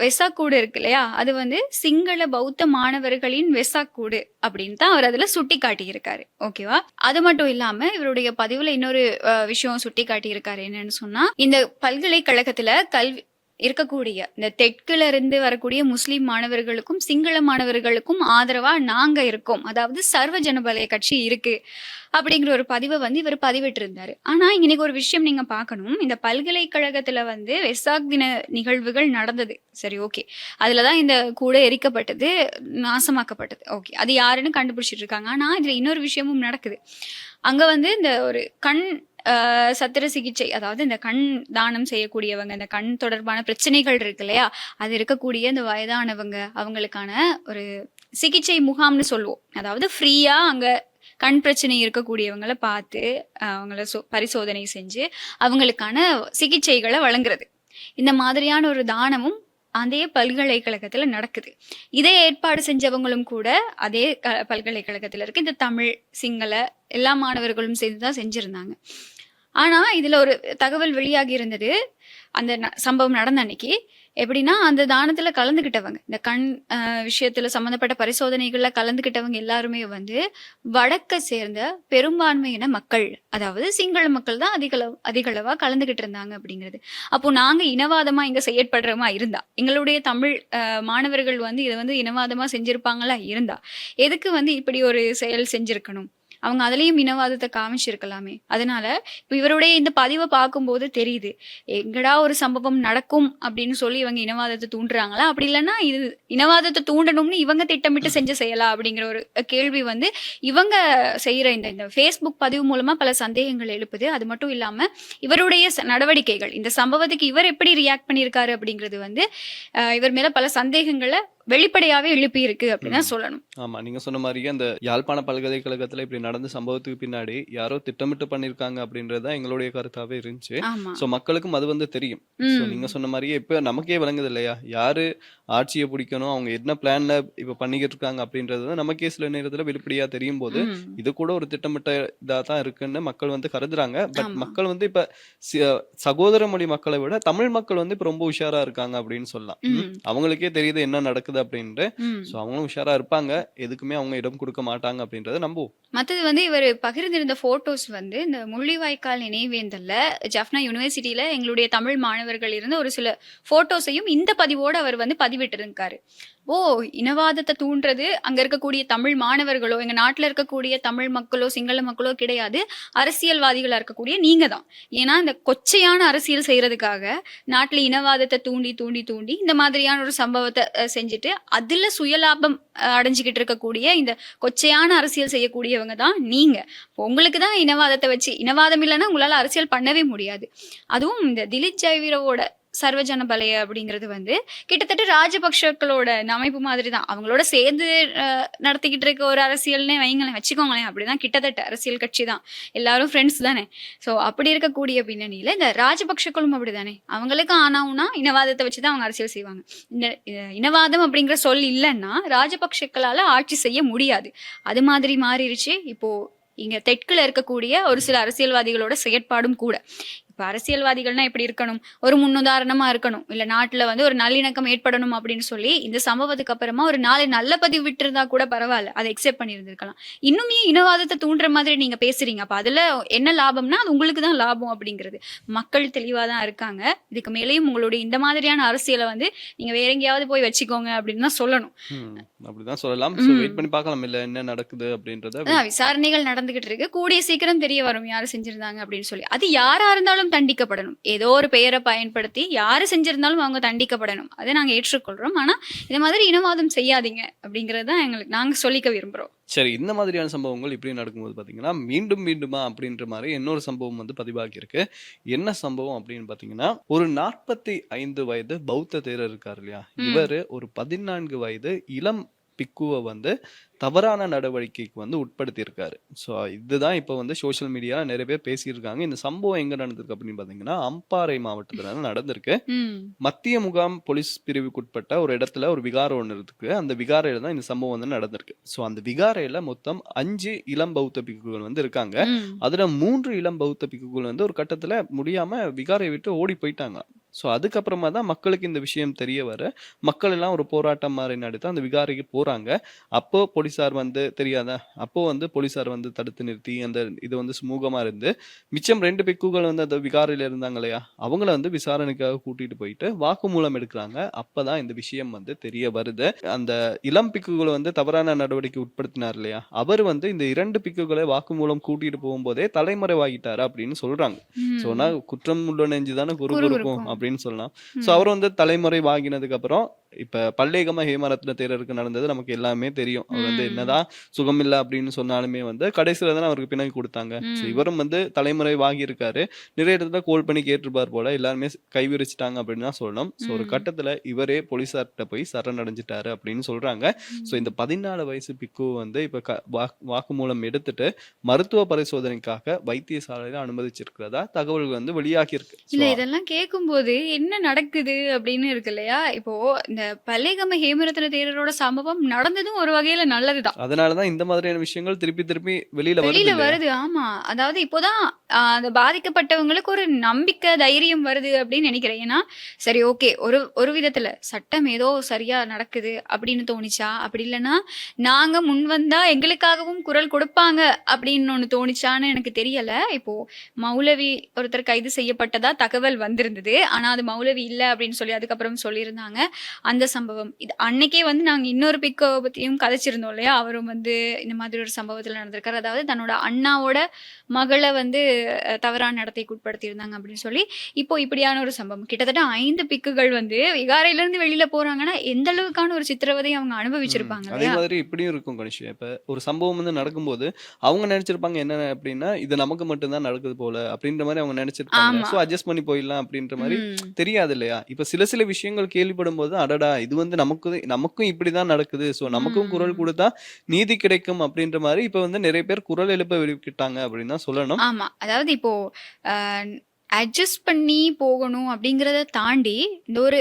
வெசாக்கூடு இருக்கு இல்லையா, அது வந்து சிங்கள பௌத்த மாணவர்களின் வெசாக்கூடு அப்படின்னு தான் அவர் அதுல சுட்டி காட்டியிருக்காரு. ஓகேவா. அது மட்டும் இல்லாம இவருடைய பதிவுல இன்னொரு விஷயம் சுட்டி காட்டி இருக்காரு. என்னன்னு சொன்னா, இந்த பல்கலைக்கழகத்துல இருக்கக்கூடிய இந்த தெற்குல இருந்து வரக்கூடிய முஸ்லிம் மாணவர்களுக்கும் சிங்கள மாணவர்களுக்கும் ஆதரவா நாங்க இருக்கோம், அதாவது சர்வ ஜனபலய கட்சி இருக்கு அப்படிங்கிற ஒரு பதிவை வந்து இவர் பதிவிட்டு இருந்தாரு. ஆனா இன்னைக்கு ஒரு விஷயம் நீங்க பார்க்கணும், இந்த பல்கலைக்கழகத்துல வந்து வெசாக் தின நிகழ்வுகள் நடந்தது, சரி ஓகே, அதுலதான் இந்த கூடை எரிக்கப்பட்டது, நாசமாக்கப்பட்டது, ஓகே, அது யாருன்னு கண்டுபிடிச்சிட்டு இருக்காங்க. ஆனா இதுல இன்னொரு விஷயமும் நடக்குது. அங்க வந்து இந்த ஒரு கண் சத்திர சிகிச்சை, அதாவது இந்த கண் தானம் செய்யக்கூடியவங்க, இந்த கண் தொடர்பான பிரச்சனைகள் இருக்கு இல்லையா, அது இருக்கக்கூடிய இந்த வயதானவங்க அவங்களுக்கான ஒரு சிகிச்சை முகாம்னு சொல்லுவோம். அதாவது ஃப்ரீயா அங்க கண் பிரச்சனை இருக்கக்கூடியவங்களை பார்த்து அவங்கள பரிசோதனை செஞ்சு அவங்களுக்கான சிகிச்சைகளை வழங்குறது, இந்த மாதிரியான ஒரு தானமும் அதே பல்கலைக்கழகத்துல நடக்குது. இதே ஏற்பாடு செஞ்சவங்களும் கூட அதே பல்கலைக்கழகத்துல இருக்கு. இந்த தமிழ் சிங்கள எல்லா மாணவர்களும் சேர்ந்துதான் செஞ்சிருந்தாங்க. ஆனா இதுல ஒரு தகவல் வெளியாகி இருந்தது, அந்த சம்பவம் நடந்த அன்னைக்கு. எப்படின்னா, அந்த தானத்துல கலந்துகிட்டவங்க, இந்த கண் விஷயத்துல சம்பந்தப்பட்ட பரிசோதனைகள்ல கலந்துகிட்டவங்க எல்லாருமே வந்து வடக்க சேர்ந்த பெரும்பான்மையின மக்கள், அதாவது சிங்கள மக்கள் தான் அதிகளவா கலந்துகிட்டு இருந்தாங்க அப்படிங்கிறது. அப்போ நாங்க இனவாதமா இங்க செயற்படுறோமா இருந்தா, எங்களுடைய தமிழ் மாணவர்கள் வந்து இதை வந்து இனவாதமா செஞ்சிருப்பாங்களா இருந்தா, எதுக்கு வந்து இப்படி ஒரு செயல் செஞ்சிருக்கணும்? அவங்க அதுலயும் இனவாதத்தை காமிச்சிருக்கலாமே. அதனால இப்ப இவருடைய இந்த பதிவை பார்க்கும்போது தெரியுது, எங்கடா ஒரு சம்பவம் நடக்கும் அப்படின்னு சொல்லி இவங்க இனவாதத்தை தூண்டுறாங்களா, அப்படி இல்லைன்னா இது இனவாதத்தை தூண்டணும்னு இவங்க திட்டமிட்டு செஞ்ச செயலா அப்படிங்கிற ஒரு கேள்வி வந்து இவங்க செய்யற இந்த ஃபேஸ்புக் பதிவு மூலமா பல சந்தேகங்கள் எழுப்புது. அது மட்டும் இல்லாம இவருடைய நடவடிக்கைகள், இந்த சம்பவத்துக்கு இவர் எப்படி ரியாக்ட் பண்ணியிருக்காரு அப்படிங்கிறது வந்து இவர் மேல பல சந்தேகங்களை வெளிப்படையாவே எழுப்பி இருக்கு அப்படின்னு தான் சொல்லணும். ஆமா, நீங்க சொன்ன மாதிரியே அந்த யாழ்ப்பாண பல்கலைக்கழகத்துல இப்படி நடந்த சம்பவத்துக்கு பின்னாடி யாரோ திட்டமிட்டு பண்ணிருக்காங்க அப்படின்றதுதான் எங்களுடைய கருத்தாவே இருந்துச்சு. ஆமா. சோ மக்களுக்கும் அது வந்து தெரியும். சோ நீங்க சொன்ன மாதிரியே இப்ப நமக்கே விளங்குது இல்லையா, யாரு ஆட்சியை பிடிக்கணும், அவங்க என்ன பிளான்ல இப்ப பண்ணிக்கிட்டு இருக்காங்க அப்படின்றது நமக்கே சில நேரத்துல வெளிப்படையா தெரியும் போது இது கூட ஒரு திட்டமிட்ட இதா தான் இருக்குன்னு மக்கள் வந்து கருதுறாங்க. பட் ஆமா. மக்கள் வந்து இப்ப சகோதர மொழி மக்களை விட தமிழ் மக்கள் வந்து இப்ப ரொம்ப உஷாரா இருக்காங்க அப்படின்னு சொல்லலாம். அவங்களுக்கே தெரியுது என்ன நடக்குது அப்படின்ட்டு. சோ அவங்களும் உஷாரா இருப்பாங்க, எதுக்குமே அவங்க இடம் கொடுக்க மாட்டாங்க அப்படின்றத நம்புவோம். மற்றது வந்து இவர் பகிர்ந்திருந்த போட்டோஸ் வந்து இந்த முள்ளிவாய்க்கால் நினைவேந்தல்ல ஜஃப்னா யூனிவர்சிட்டியில எங்களுடைய தமிழ் மாணவர்கள் இருந்த ஒரு சில போட்டோஸையும் இந்த பதிவோடு அவர் வந்து பதிவிட்டு இருக்காரு. ஓ, இனவாதத்தை தூண்டுறது அங்க இருக்கக்கூடிய தமிழ் மாணவர்களோ எங்க நாட்டுல இருக்கக்கூடிய தமிழ் மக்களோ சிங்கள மக்களோ கிடையாது, அரசியல்வாதிகளா இருக்கக்கூடிய நீங்க தான். ஏன்னா இந்த கொச்சையான அரசியல் செய்யறதுக்காக நாட்டுல இனவாதத்தை தூண்டி தூண்டி தூண்டி இந்த மாதிரியான ஒரு சம்பவத்தை செஞ்சுட்டு அதுல சுயலாபம் அடைஞ்சுக்கிட்டு இருக்கக்கூடிய இந்த கொச்சையான அரசியல் செய்யக்கூடியவங்க தான் நீங்க. உங்களுக்கு தான் இனவாதத்தை வச்சு, இனவாதம் இல்லைன்னா உங்களால அரசியல் பண்ணவே முடியாது. அதுவும் இந்த திலீப் ஜெயவீரவோட சர்வஜன பலய அப்படிங்கிறது வந்து கிட்டத்தட்ட ராஜபக்ஷக்களோட அமைப்பு மாதிரி தான், அவங்களோட சேர்ந்து நடத்திக்கிட்டு இருக்க ஒரு அரசியல்னே வைங்களேன், வச்சுக்கோங்களேன். அப்படிதான், கிட்டத்தட்ட அரசியல் கட்சி தான், எல்லாரும் ஃப்ரெண்ட்ஸ் தானே. ஸோ அப்படி இருக்கக்கூடிய பின்னணியில இந்த ராஜபக்ஷக்களும் அப்படிதானே, அவங்களுக்கு ஆனாவுனா இனவாதத்தை வச்சுதான் அவங்க அரசியல் செய்வாங்க. இந்த இனவாதம் அப்படிங்கிற சொல் இல்லைன்னா ராஜபக்ஷக்களால ஆட்சி செய்ய முடியாது. அது மாதிரி மாறிடுச்சு இப்போ இங்க தெற்குல இருக்கக்கூடிய ஒரு சில அரசியல்வாதிகளோட செயற்பாடும் கூட. இப்ப அரசியல்வாதிகள்னா எப்படி இருக்கணும், ஒரு முன்னுதாரணமா இருக்கணும், இல்ல நாட்டுல வந்து ஒரு நல்லிணக்கம் ஏற்படணும் அப்படின்னு சொல்லி இந்த சம்பவத்துக்கு அப்புறமா ஒரு நாளை நல்ல பதிவு விட்டு இருந்தா கூட பரவாயில்ல, அதை எக்ஸெப்ட் பண்ணியிருந்திருக்கலாம். இன்னுமே இனவாதத்தை தூண்டுற மாதிரி நீங்க பேசுறீங்க, அப்ப அதுல என்ன லாபம்னா அது உங்களுக்கு தான் லாபம் அப்படிங்கிறது மக்கள் தெளிவா தான் இருக்காங்க. இதுக்கு மேலேயும் உங்களுடைய இந்த மாதிரியான அரசியலை வந்து நீங்க வேற எங்கேயாவது போய் வச்சுக்கோங்க அப்படின்னு தான் சொல்லணும். அப்படிதான் சொல்லலாம். வெயிட் பண்ணி பார்க்கலாம் இல்ல என்ன நடக்குது அப்படின்றத. விசாரணைகள் நடந்துகிட்டு இருக்கு, கூடிய சீக்கிரம் தெரிய வரும் யாரு செஞ்சிருந்தாங்க அப்படின்னு சொல்லி. அது யாரா இருந்தாலும் தண்டிக்கப்படணும், ஏதோ ஒரு பெயரை பயன்படுத்தி யாரு செஞ்சிருந்தாலும் அவங்க தண்டிக்கப்படணும், அதை நாங்க ஏற்றுக்கொள்றோம். ஆனா இந்த மாதிரி இனவாதம் செய்யாதீங்க அப்படிங்கறத எங்களுக்கு நாங்க சொல்லிக்க விரும்புறோம். சரி, இந்த மாதிரியான சம்பவங்கள் இப்படி நடக்கும்போது பாத்தீங்கன்னா மீண்டும் மீண்டுமா அப்படின்ற மாதிரி இன்னொரு சம்பவம் வந்து பதிவாகி இருக்கு. என்ன சம்பவம் அப்படின்னு பாத்தீங்கன்னா, ஒரு 45 வயது பௌத்த தேரர் இருக்காரு இல்லையா, இவரு ஒரு 14 வயது இளம் பிக்குவை வந்து தவறான நடவடிக்கைக்கு வந்து உட்படுத்தி இருக்காரு. ஸோ இதுதான் இப்போ வந்து சோசியல் மீடியா நிறைய பேர் பேசியிருக்காங்க. இந்த சம்பவம் எங்க நடந்திருக்கு அப்படின்னு பாத்தீங்கன்னா அம்பாறை மாவட்டத்துல நடந்திருக்கு. மத்திய முகாம் போலீஸ் பிரிவுக்குட்பட்ட ஒரு இடத்துல ஒரு விகாரம் ஒன்று இருக்கு. அந்த விகாரையில தான் இந்த சம்பவம் வந்து நடந்திருக்கு. ஸோ அந்த விகாரையில மொத்தம் 5 இளம் பௌத்த பிக்குகள் வந்து இருக்காங்க. அதுல 3 இளம் பௌத்த பிக்குகள் வந்து ஒரு கட்டத்துல முடியாம விகாரை விட்டு ஓடி போயிட்டாங்க. ஸோ அதுக்கப்புறமா தான் மக்களுக்கு இந்த விஷயம் தெரிய வர, மக்கள் எல்லாம் ஒரு போராட்டம் மாரி நடத்தி அந்த விகாரைக்கு போறாங்க. அப்போ போலீஸார் வந்து தெரியாதா? அப்போ வந்து போலீஸார் வந்து தடுத்து நிறுத்தி, அந்த இது வந்து சுமூகமா இருந்து, மிச்சம் 2 பிக்குகள் வந்து அந்த விகாரையில இருந்தாங்க இல்லையா? அவங்கள வந்து விசாரணைக்காக கூட்டிட்டு போயிட்டு வாக்குமூலம் எடுக்குறாங்க. அப்பதான் இந்த விஷயம் வந்து தெரிய வருது. அந்த இளம் பிக்குகள வந்து தவறான நடவடிக்கை உட்படுத்தினார் இல்லையா? அவர் வந்து இந்த 2 பிக்குகளை வாக்குமூலம் கூட்டிட்டு போகும்போதே தலைமறைவாகிட்டாரு அப்படின்னு சொல்றாங்க. சொன்னா ம். குற்றம் உள்ள நெஞ்சு தானே குறுகுறுக்கும் குறுகுறுக்கும். அப்படின்னு சொல்லலாம். ஸோ ம். அவர் வந்து தலைமறைவாகினதுக்கு அப்புறம் இப்ப பல்லேகம ஹேமரத்ன தேரருக்கு நடந்தது நமக்கு எல்லாமே தெரியும். அவர் வந்து ம். என்னதான் சுகமில்ல அப்படின்னு சொன்னாலுமே வந்து கடைசியில தானே அவருக்கு பிணை குடுத்தாங்க. ஸோ ம். இவரும் வந்து தலைமறைவாகி இருக்காரு. நிறைய இடத்துல கோல் பண்ணி கேட்டிருப்பார் போல. எல்லாருமே கை விரிச்சுட்டாங்க அப்படின்னு தான் சொல்லணும். ஸோ ஒரு ம். கட்டத்துல இவரே போலீஸார்ட்ட போய் சரணடைஞ்சுட்டாரு அப்படின்னு சொல்றாங்க. ஸோ இந்த 14 வயசு பிக்கு வந்து இப்ப வாக்குமூலம் எடுத்துட்டு மருத்துவ பரிசோதனைக்காக வைத்தியசாலையில அனுமதிச்சிருக்கிறதா தகவல்கள் வந்து வெளியாகி இருக்கு. இல்ல இதெல்லாம் கேட்கும்போது என்ன நடக்குது அப்படின்னு இருக்கு இல்லையா? இப்போ இந்த பல்லேகம ஹேமரத்ன தேரரோட சம்பவம் நடந்ததும் ஒரு வகையில நல்லதுதான். அதனாலதான் இந்த மாதிரியான விஷயங்கள் திருப்பி திருப்பி வெளியில வருது வெளியில இல்லையா? வருது. ஆமா. அதாவது இப்போதான் அந்த பாதிக்கப்பட்டவங்களுக்கு ஒரு நம்பிக்கை, தைரியம் வருது அப்படின்னு நினைக்கிறேன். ஏன்னா, சரி ஓகே. ஒரு ஒரு விதத்துல சட்டம் ஏதோ சரியா நடக்குது அப்படின்னு தோணிச்சா? அப்படி இல்லன்னா, நாங்க முன் வந்தா எங்களுக்காகவும் குரல் கொடுப்பாங்க அப்படின்னு ஒண்ணு தோணிச்சான்னு எனக்கு தெரியல. இப்போ மௌலவி ஒருத்தர் கைது செய்யப்பட்டதா தகவல் வந்திருந்தது. ஆனா அது மௌலவி இல்ல அப்படின்னு சொல்லி அதுக்கப்புறம் சொல்லியிருந்தாங்க. அந்த சம்பவம். இது அன்னைக்கே வந்து நாங்க இன்னொரு பிக்கோ பத்தியும் கதைச்சிருந்தோம் இல்லையா? அவரும் வந்து இந்த மாதிரி ஒரு சம்பவத்துல நடந்திருக்காரு. அதாவது தன்னோட அண்ணாவோட மகள வந்து தவறான நடத்தைக்கு உட்படுத்தியிருந்தாங்க அப்படின்னு சொல்லி, இப்போ இப்படியான ஒரு சம்பவம். கிட்டத்தட்ட 5 பிக்குகள் வந்து விகாரையிலிருந்து வெளியில போறாங்கன்னா, எந்த அளவுக்கான ஒரு சித்திரவதைய அவங்க அனுபவிச்சிருப்பாங்க அதே இல்லையா? மாதிரி இப்படியும் இருக்கும் கனிஷ்யா. இப்ப ஒரு சம்பவம் வந்து நடக்கும்போது, அவங்க நெனச்சிருப்பாங்க என்ன அப்படின்னா, இது நமக்கு மட்டும் தான் நடக்குது போல அப்படின்ற மாரி அவங்க நெனச்சிருப்பாங்க. ஆமா. சோ அட்ஜஸ்ட் பண்ணி போயிடலாம் அப்படின்ற மாரி ம். தெரியாது இல்லையா? இப்ப சில சில விஷயங்கள் கேள்விப்படும்போது, அடடா! இது வந்து நமக்கும் இப்படிதான் நடக்குது. சோ நமக்கும் குரல் ம். குடுத்தா நீதி கிடைக்கும் அப்படின்ற மாரி இப்ப வந்து நெறைய பேர் குரல் எழுப்ப விருக்கிட்டாங்க அப்படின்னு தான் சொல்லணும். ஆமா. அதாவது இப்போ அ அட்ஜஸ்ட் பண்ணி போகணும் அப்படிங்கிறத தாண்டி, இந்த ஒரு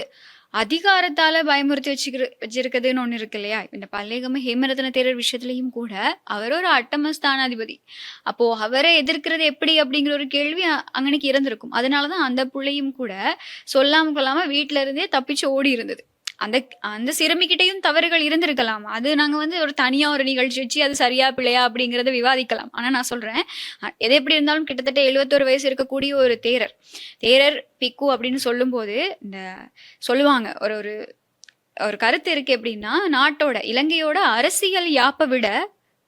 அதிகாரத்தால பயமுறுத்தி வச்சிருக்குதுன்னு ஒண்ணு இருக்கு இல்லையா? இந்த பல்லேகம ஹேமரத்ன தேரர் விஷயத்துலயும் கூட, அவர் ஒரு அட்டம ஸ்தானாதிபதி. அப்போ அவர எதிர்க்கிறது எப்படி அப்படிங்கிற ஒரு கேள்வி அங்கனைக்கு இருந்திருக்கும். அதனால தான் அந்த புள்ளையும் கூட சொல்லாம கொள்ளாம வீட்ல இருந்தே தப்பிச்சு ஓடி இருந்தது. அந்த அந்த சிறுமிகிட்டயும் தவறுகள் இருந்திருக்கலாம். அது நாங்க வந்து ஒரு தனியா ஒரு நிகழ்ச்சி வச்சு அது சரியா, பிழையா அப்படிங்கிறத விவாதிக்கலாம். ஆனா நான் சொல்றேன், எது எப்படி இருந்தாலும் கிட்டத்தட்ட 71 வயசு இருக்கக்கூடிய ஒரு தேரர். தேரர், பிக்கு அப்படின்னு சொல்லும்போது, இந்த சொல்லுவாங்க ஒரு ஒரு ஒரு கருத்து இருக்கு எப்படின்னா, நாட்டோட இலங்கையோட அரசியல் யாப்ப விட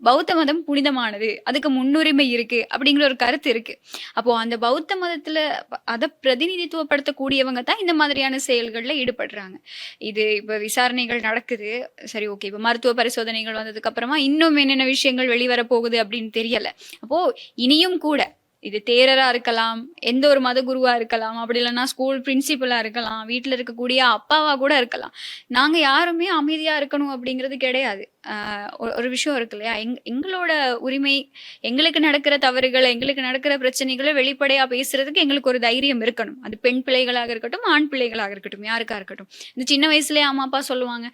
பௌத்த மதம் புனிதமானது. அதுக்கு முன்னுரிமை இருக்கு. அப்படிங்கிற ஒரு கருத்து இருக்கு. அப்போ அந்த பௌத்த மதத்துல அத பிரதிநிதித்துவப்படுத்தக்கூடியவங்க தான் இந்த மாதிரியான செயல்கள்ல ஈடுபடுறாங்க. இது இப்ப விசாரணைகள் நடக்குது. சரி ஓகே. இப்ப மருத்துவ பரிசோதனைகள் வந்ததுக்கு அப்புறமா இன்னும் என்னென்ன விஷயங்கள் வெளிவர போகுது அப்படின்னு தெரியல. அப்போ இனியும் கூட இது தேரரா இருக்கலாம், எந்த ஒரு மத குருவா இருக்கலாம், அப்படி இல்லன்னா ஸ்கூல் பிரின்சிபலா இருக்கலாம், வீட்ல இருக்கக்கூடிய அப்பாவா கூட இருக்கலாம். நாங்க யாருமே அமைதியா இருக்கணும் அப்படிங்கிறது கிடையாது. ஒரு விஷயம் இருக்கு இல்லையா? எங்களோட உரிமை, எங்களுக்கு நடக்கிற தவறுகள், எங்களுக்கு நடக்கிற பிரச்சனைகள வெளிப்படையா பேசுறதுக்கு எங்களுக்கு ஒரு தைரியம் இருக்கணும். அது பெண் பிள்ளைகளாக இருக்கட்டும், ஆண் பிள்ளைகளாக இருக்கட்டும், யாருக்கா இருக்கட்டும். இந்த சின்ன வயசுலயே அம்மா, அப்பா சொல்லுவாங்க,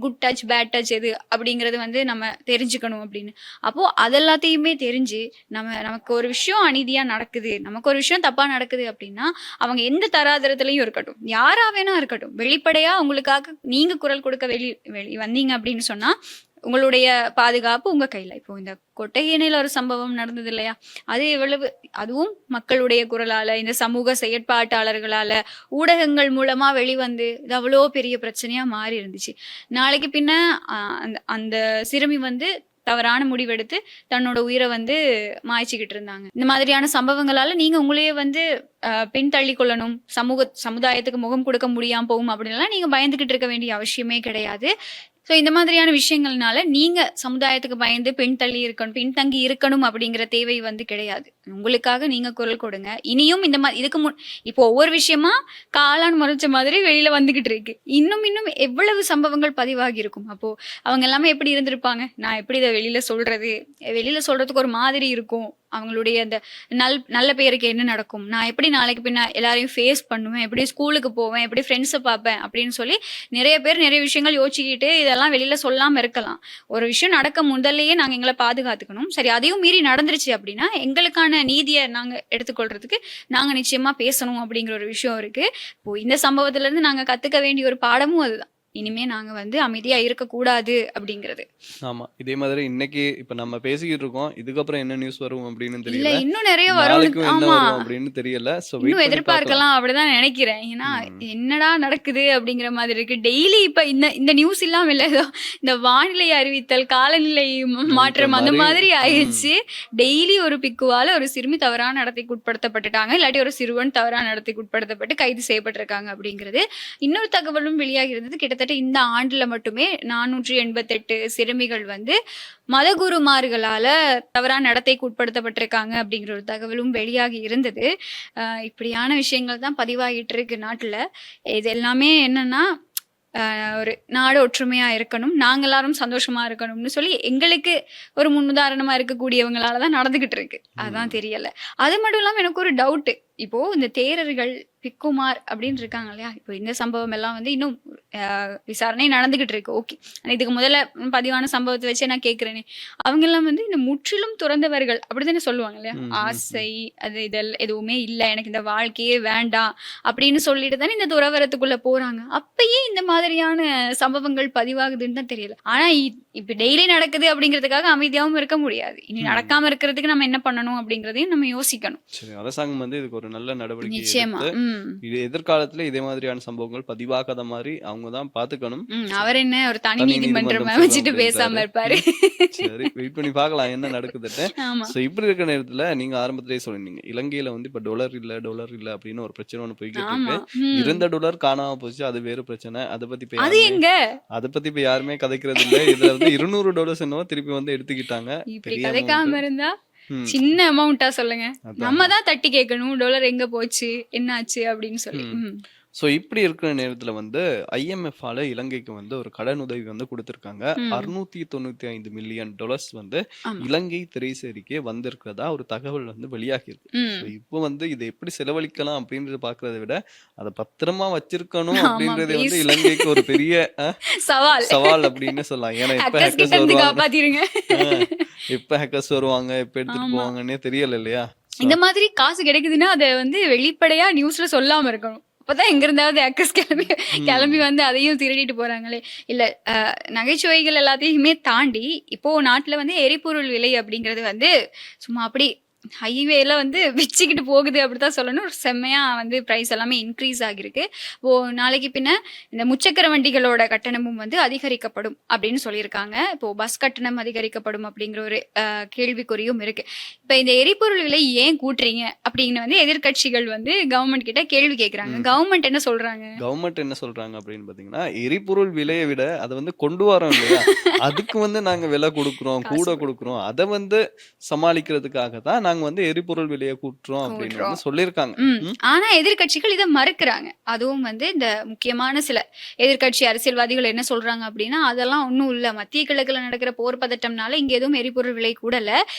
குட் டச், பேட் டச் எது அப்படிங்கிறது வந்து நம்ம தெரிஞ்சுக்கணும் அப்படின்னு. அப்போ அதெல்லாத்தையுமே தெரிஞ்சு, நமக்கு ஒரு விஷயம் அநீதியா நடக்குது, நமக்கு ஒரு விஷயம் தப்பா நடக்குது அப்படின்னா, அவங்க எந்த தராதரத்திலயும் இருக்கட்டும், யாரா வேணா இருக்கட்டும், வெளிப்படையா உங்களுக்காக நீங்க குரல் கொடுக்க வெளி வந்தீங்க அப்படின்னு சொன்னா, உங்களுடைய பாதுகாப்பு உங்க கையில. இப்போ இந்த கொட்டகையில ஒரு சம்பவம் நடந்தது இல்லையா? அது எவ்வளவு அதுவும் மக்களுடைய குரலால, இந்த சமூக செயற்பாட்டாளர்களால, ஊடகங்கள் மூலமா வெளிவந்து இது அவ்வளோ பெரிய பிரச்சனையா மாறி இருந்துச்சு. நாளைக்கு பின்ன அந்த அந்த சிறுமி வந்து தவறான முடிவெடுத்து தன்னோட உயிரை வந்து மாய்ச்சிக்கிட்டு இருந்தாங்க. இந்த மாதிரியான சம்பவங்களால நீங்க உங்களையே வந்து பின்தள்ளி கொள்ளணும், சமுதாயத்துக்கு முகம் கொடுக்க முடியாம போகும் அப்படின்லாம் நீங்க பயந்துகிட்டு இருக்க வேண்டிய அவசியமே கிடையாது. ஸோ இந்த மாதிரியான விஷயங்கள்னால நீங்க சமுதாயத்துக்கு பயந்து பின்தங்கி இருக்கணும் அப்படிங்கிற தேவை வந்து கிடையாது. உங்களுக்காக நீங்க குரல் கொடுங்க. இனியும் இந்த மாதிரி இதுக்கு இப்போ ஒவ்வொரு விஷயமா காளான் முளைச்ச மாதிரி வெளியில வந்துகிட்டு இருக்கு. இன்னும் எவ்வளவு சம்பவங்கள் பதிவாகி இருக்கும். அப்போ அவங்க எல்லாமே எப்படி இருந்திருப்பாங்க? நான் எப்படி இதை வெளியில சொல்றதுக்கு ஒரு மாதிரி இருக்கும் அவங்களுடைய அந்த நல்ல பேருக்கு என்ன நடக்கும், நான் எப்படி நாளைக்கு பின்ன எல்லாரையும் ஃபேஸ் பண்ணுவேன், எப்படி ஸ்கூலுக்கு போவேன், எப்படி ஃப்ரெண்ட்ஸை பார்ப்பேன் அப்படின்னு சொல்லி நிறைய பேர் நிறைய விஷயங்கள் யோசிச்சுக்கிட்டு இதெல்லாம் வெளியில சொல்லாம இருக்கலாம். ஒரு விஷயம் நடக்க முதல்லயே நாங்க எங்களை பாதுகாத்துக்கணும். சரி, அதையும் மீறி நடந்துருச்சு அப்படின்னா எங்களுக்கான நீதியை நாங்க எடுத்துக்கொள்றதுக்கு நாங்க நிச்சயமா பேசணும் அப்படிங்கிற ஒரு விஷயம் இருக்கு. இப்போ இந்த சம்பவத்துல இருந்து நாங்க கத்துக்க வேண்டிய ஒரு பாடமும் அதுதான். இனிமே நாங்க வந்து அமைதியா இருக்கக்கூடாது அப்படிங்கிறது. ஆமா. இதே மாதிரி இன்னைக்கு இப்ப நம்ம பேசிக்கிட்டு இருக்கோம். இதுக்கப்புறம் என்ன நியூஸ் வரும் அப்படின்னு இல்ல தெரியல. இன்னும் நிறைய வரும். நாளைக்கும் என்ன ஆமா, வரும் அப்படின்னு தெரியல. சோ வெயிட் இன்னும் பண்ணி பார்க்கலாம். எதிர்பார்க்கலாம் அப்படிதான் நினைக்கிறேன். ஏன்னா ம். என்னடா நடக்குது அப்படிங்கிற மாதிரி இருக்கு. டெய்லி இப்ப இந்த நியூஸ் இல்லாம இல்ல, ஏதோ இந்த வானிலை அறிவித்தல், காலநிலை மாற்றம் அந்த மாதிரி ஆயிடுச்சு. டெய்லி ஒரு பிக்குவால ஒரு சிறுமி தவறான நடத்தைக்கு உட்படுத்தப்பட்டுட்டாங்க, இல்லாட்டி ஒரு சிறுவன் தவறான நடத்தைக்கு உட்படுத்தப்பட்டு கைது செய்யப்பட்டிருக்காங்க அப்படிங்கிறது. இன்னொரு தகவலும் வெளியாகி இருந்தது. கிட்டத்தட்ட இந்த ஆண்டுல மட்டுமே 488 சிறுமிகள் வந்து மதகுருமார்களால தவறான நடத்தைக்கு உட்படுத்தப்பட்டிருக்காங்க அப்படிங்கிற ஒரு தகவலும் வெளியாகி இருந்தது. இப்படியான விஷயங்கள் தான் பதிவாகிட்டு இருக்கு நாட்டுல. இது எல்லாமே என்னன்னா ஒரு நாடு ஒற்றுமையா இருக்கணும், நாங்க எல்லாரும் சந்தோஷமா இருக்கணும்னு சொல்லி எங்களுக்கு ஒரு முன்னுதாரணமா இருக்கக்கூடியவங்களால தான் நடந்துகிட்டு இருக்கு. அதான் தெரியல. அது மட்டும் இல்லாம எனக்கு ஒரு டவுட். இப்போ இந்த தேரர்கள் பிக்குமார் அப்படின்னு இருக்காங்க இல்லையா, இப்போ இந்த சம்பவம் எல்லாம் வந்து இன்னும் விசாரணை நடந்துகிட்டு இருக்கு. ஓகே, இதுக்கு முதல்ல பதிவான சம்பவத்தை வச்சு நான் கேட்கிறேனே, அவங்க எல்லாம் வந்து இந்த முற்றிலும் துறந்தவர்கள் அப்படித்தானே சொல்லுவாங்க இல்லையா, ஆசை அது இதெல்லாம் எதுவுமே இல்லை, எனக்கு இந்த வாழ்க்கையே வேண்டாம் அப்படின்னு சொல்லிட்டு தானே இந்த துறவரத்துக்குள்ள போறாங்க. அப்பயே இந்த மாதிரியான சம்பவங்கள் பதிவாகுதுன்னு தான் தெரியல. ஆனா இப்ப டெய்லி நடக்குது அப்படிங்கிறதுக்காக அமைதியாகவும் இருக்க முடியாது. இனி நடக்காம இருக்கிறதுக்கு நம்ம என்ன பண்ணணும் அப்படிங்கறதையும் நம்ம யோசிக்கணும். சரி, அரசாங்கம் வந்து இதுக்கு ஒரு நல்ல நடவடிக்கை நிச்சயமா. எடுத்து இது எதிர்காலத்துல இதே மாதிரியான சம்பவங்கள் பதிவாகாத மாதிரி அவங்க தான் பாத்துக்கணும். அவர் என்ன ஒரு தனி தனி நீதிமன்றம் நீதிமன்றம் வச்சுட்டு சொல்லுவாங்க பேசாம இருப்பாரு. சரி, வெயிட் பண்ணி பார்க்கலாம் என்ன நடக்குதுன்னு. ஆமா. சோ இப்படி இருக்கிற நேரத்துல நீங்க ஆரம்பத்திலேயே சொல்லிருந்தீங்க, இலங்கையில வந்து இப்ப டாலர் இல்ல அப்படின்னு ஒரு பிரச்சனை ஒண்ணு போய்கிட்டு ஆமா. இருக்கு. இருந்த டாலர் காணாம போச்சு, அது வேற பிரச்சனை. அதை பத்தி இப்ப அது யாருமே எங்க யாருமே கதைக்கிறது இல்ல. இதுல வந்து $200 என்னவோ திருப்பி வந்து எடுத்துக்கிட்டாங்க. இப்படி பெரிய கதைக்காம amount. இருந்தா ம். சின்ன அமௌண்டா சொல்லுங்க. அதான். நம்ம தான் தட்டி கேட்கணும், டாலர் எங்க போச்சு, என்னாச்சு அப்படின்னு சொல்லி. ஸோ இப்படி இருக்கிற நேரத்துல வந்து IMF ஆல இலங்கைக்கு வந்து ஒரு கடன் உதவி வந்து கொடுத்திருக்காங்க. $695 மில்லியன் வந்து ஆமா. இலங்கை திரைசேரிக்கு வந்திருக்கிறதா ஒரு தகவல் வந்து வெளியாகி இருக்கு. ஸோ இப்போ வந்து இதை எப்படி செலவழிக்கலாம் அப்படின்றத பாக்குறதை விட அதை பத்திரமா வச்சிருக்கணும் ஆமா, அப்படின்றதே வந்து please. இலங்கைக்கு ஒரு பெரிய சவால். சவால் அப்படின்னு சொல்லலாம். ஏன்னா எப்ப ஹேக்கர்ஸ் ஹேக்கர்ஸ் கிட்ட இருந்து வருவாங்க, காப்பாத்திருங்க. எப்ப ஹேக்கர்ஸ் வருவாங்க, எப்ப எடுத்துட்டு ஆமா. போவாங்கன்னே தெரியல இல்லையா? So, இந்த மாதிரி காசு கிடைக்குதுன்னா அதை வந்து வெளிப்படையா நியூஸ்ல சொல்லாம இருக்கணும். அப்பதான் எங்க இருந்தாவது ஹேக்கர்ஸ் கிளம்பி வந்து அதையும் திருடிட்டு போறாங்களே. இல்ல நகைச்சுவைகள் எல்லாத்தையுமே தாண்டி இப்போ நாட்டுல வந்து எரிபொருள் விலை அப்படிங்கிறது வந்து சும்மா அப்படி ஹைவேல வந்து வச்சுக்கிட்டு போகுது அப்படித்தான் சொல்லணும். ஒரு செம்மையா வந்து பிரைஸ் எல்லாமே இன்க்ரீஸ் ஆகிருக்கு. நாளைக்கு பின்ன இந்த முச்சக்கர வண்டிகளோட கட்டணமும் வந்து அதிகரிக்கப்படும் அப்படின்னு சொல்லியிருக்காங்க. இப்போ பஸ் கட்டணம் அதிகரிக்கப்படும் அப்படிங்கிற ஒரு கேள்விக்குறியும் இருக்கு. இப்ப இந்த எரிபொருள் விலை ஏன் கூட்டுறீங்க அப்படின்னு வந்து எதிர்கட்சிகள் வந்து கவர்மெண்ட் கிட்ட கேள்வி கேட்கறாங்க. கவர்மெண்ட் என்ன சொல்றாங்க? கவர்மெண்ட் என்ன சொல்றாங்க அப்படின்னு பாத்தீங்கன்னா, எரிபொருள் விலையை விட அதை வந்து கொண்டு வரோம் இல்லையா, அதுக்கு வந்து நாங்க விலை கொடுக்குறோம், கூட கொடுக்குறோம், அதை வந்து சமாளிக்கிறதுக்காக தான் நாங்க வந்து எரிபொருள் விலையை கூட்டுறோம் அப்படின்னு வந்து சொல்லியிருக்காங்க. ஆனா எதிர்கட்சிகள் இதை மறுக்கிறாங்க. அதுவும் வந்து இந்த முக்கியமான சில எதிர்கட்சி அரசியல்வாதிகள் என்ன சொல்றாங்க அப்படின்னா, அதெல்லாம் ஒண்ணும் இல்ல, மத்திய கிழக்குல நடக்கிற போர் பதட்டம்னால இங்க எதுவும் எரிபொருள் விலை கூடல,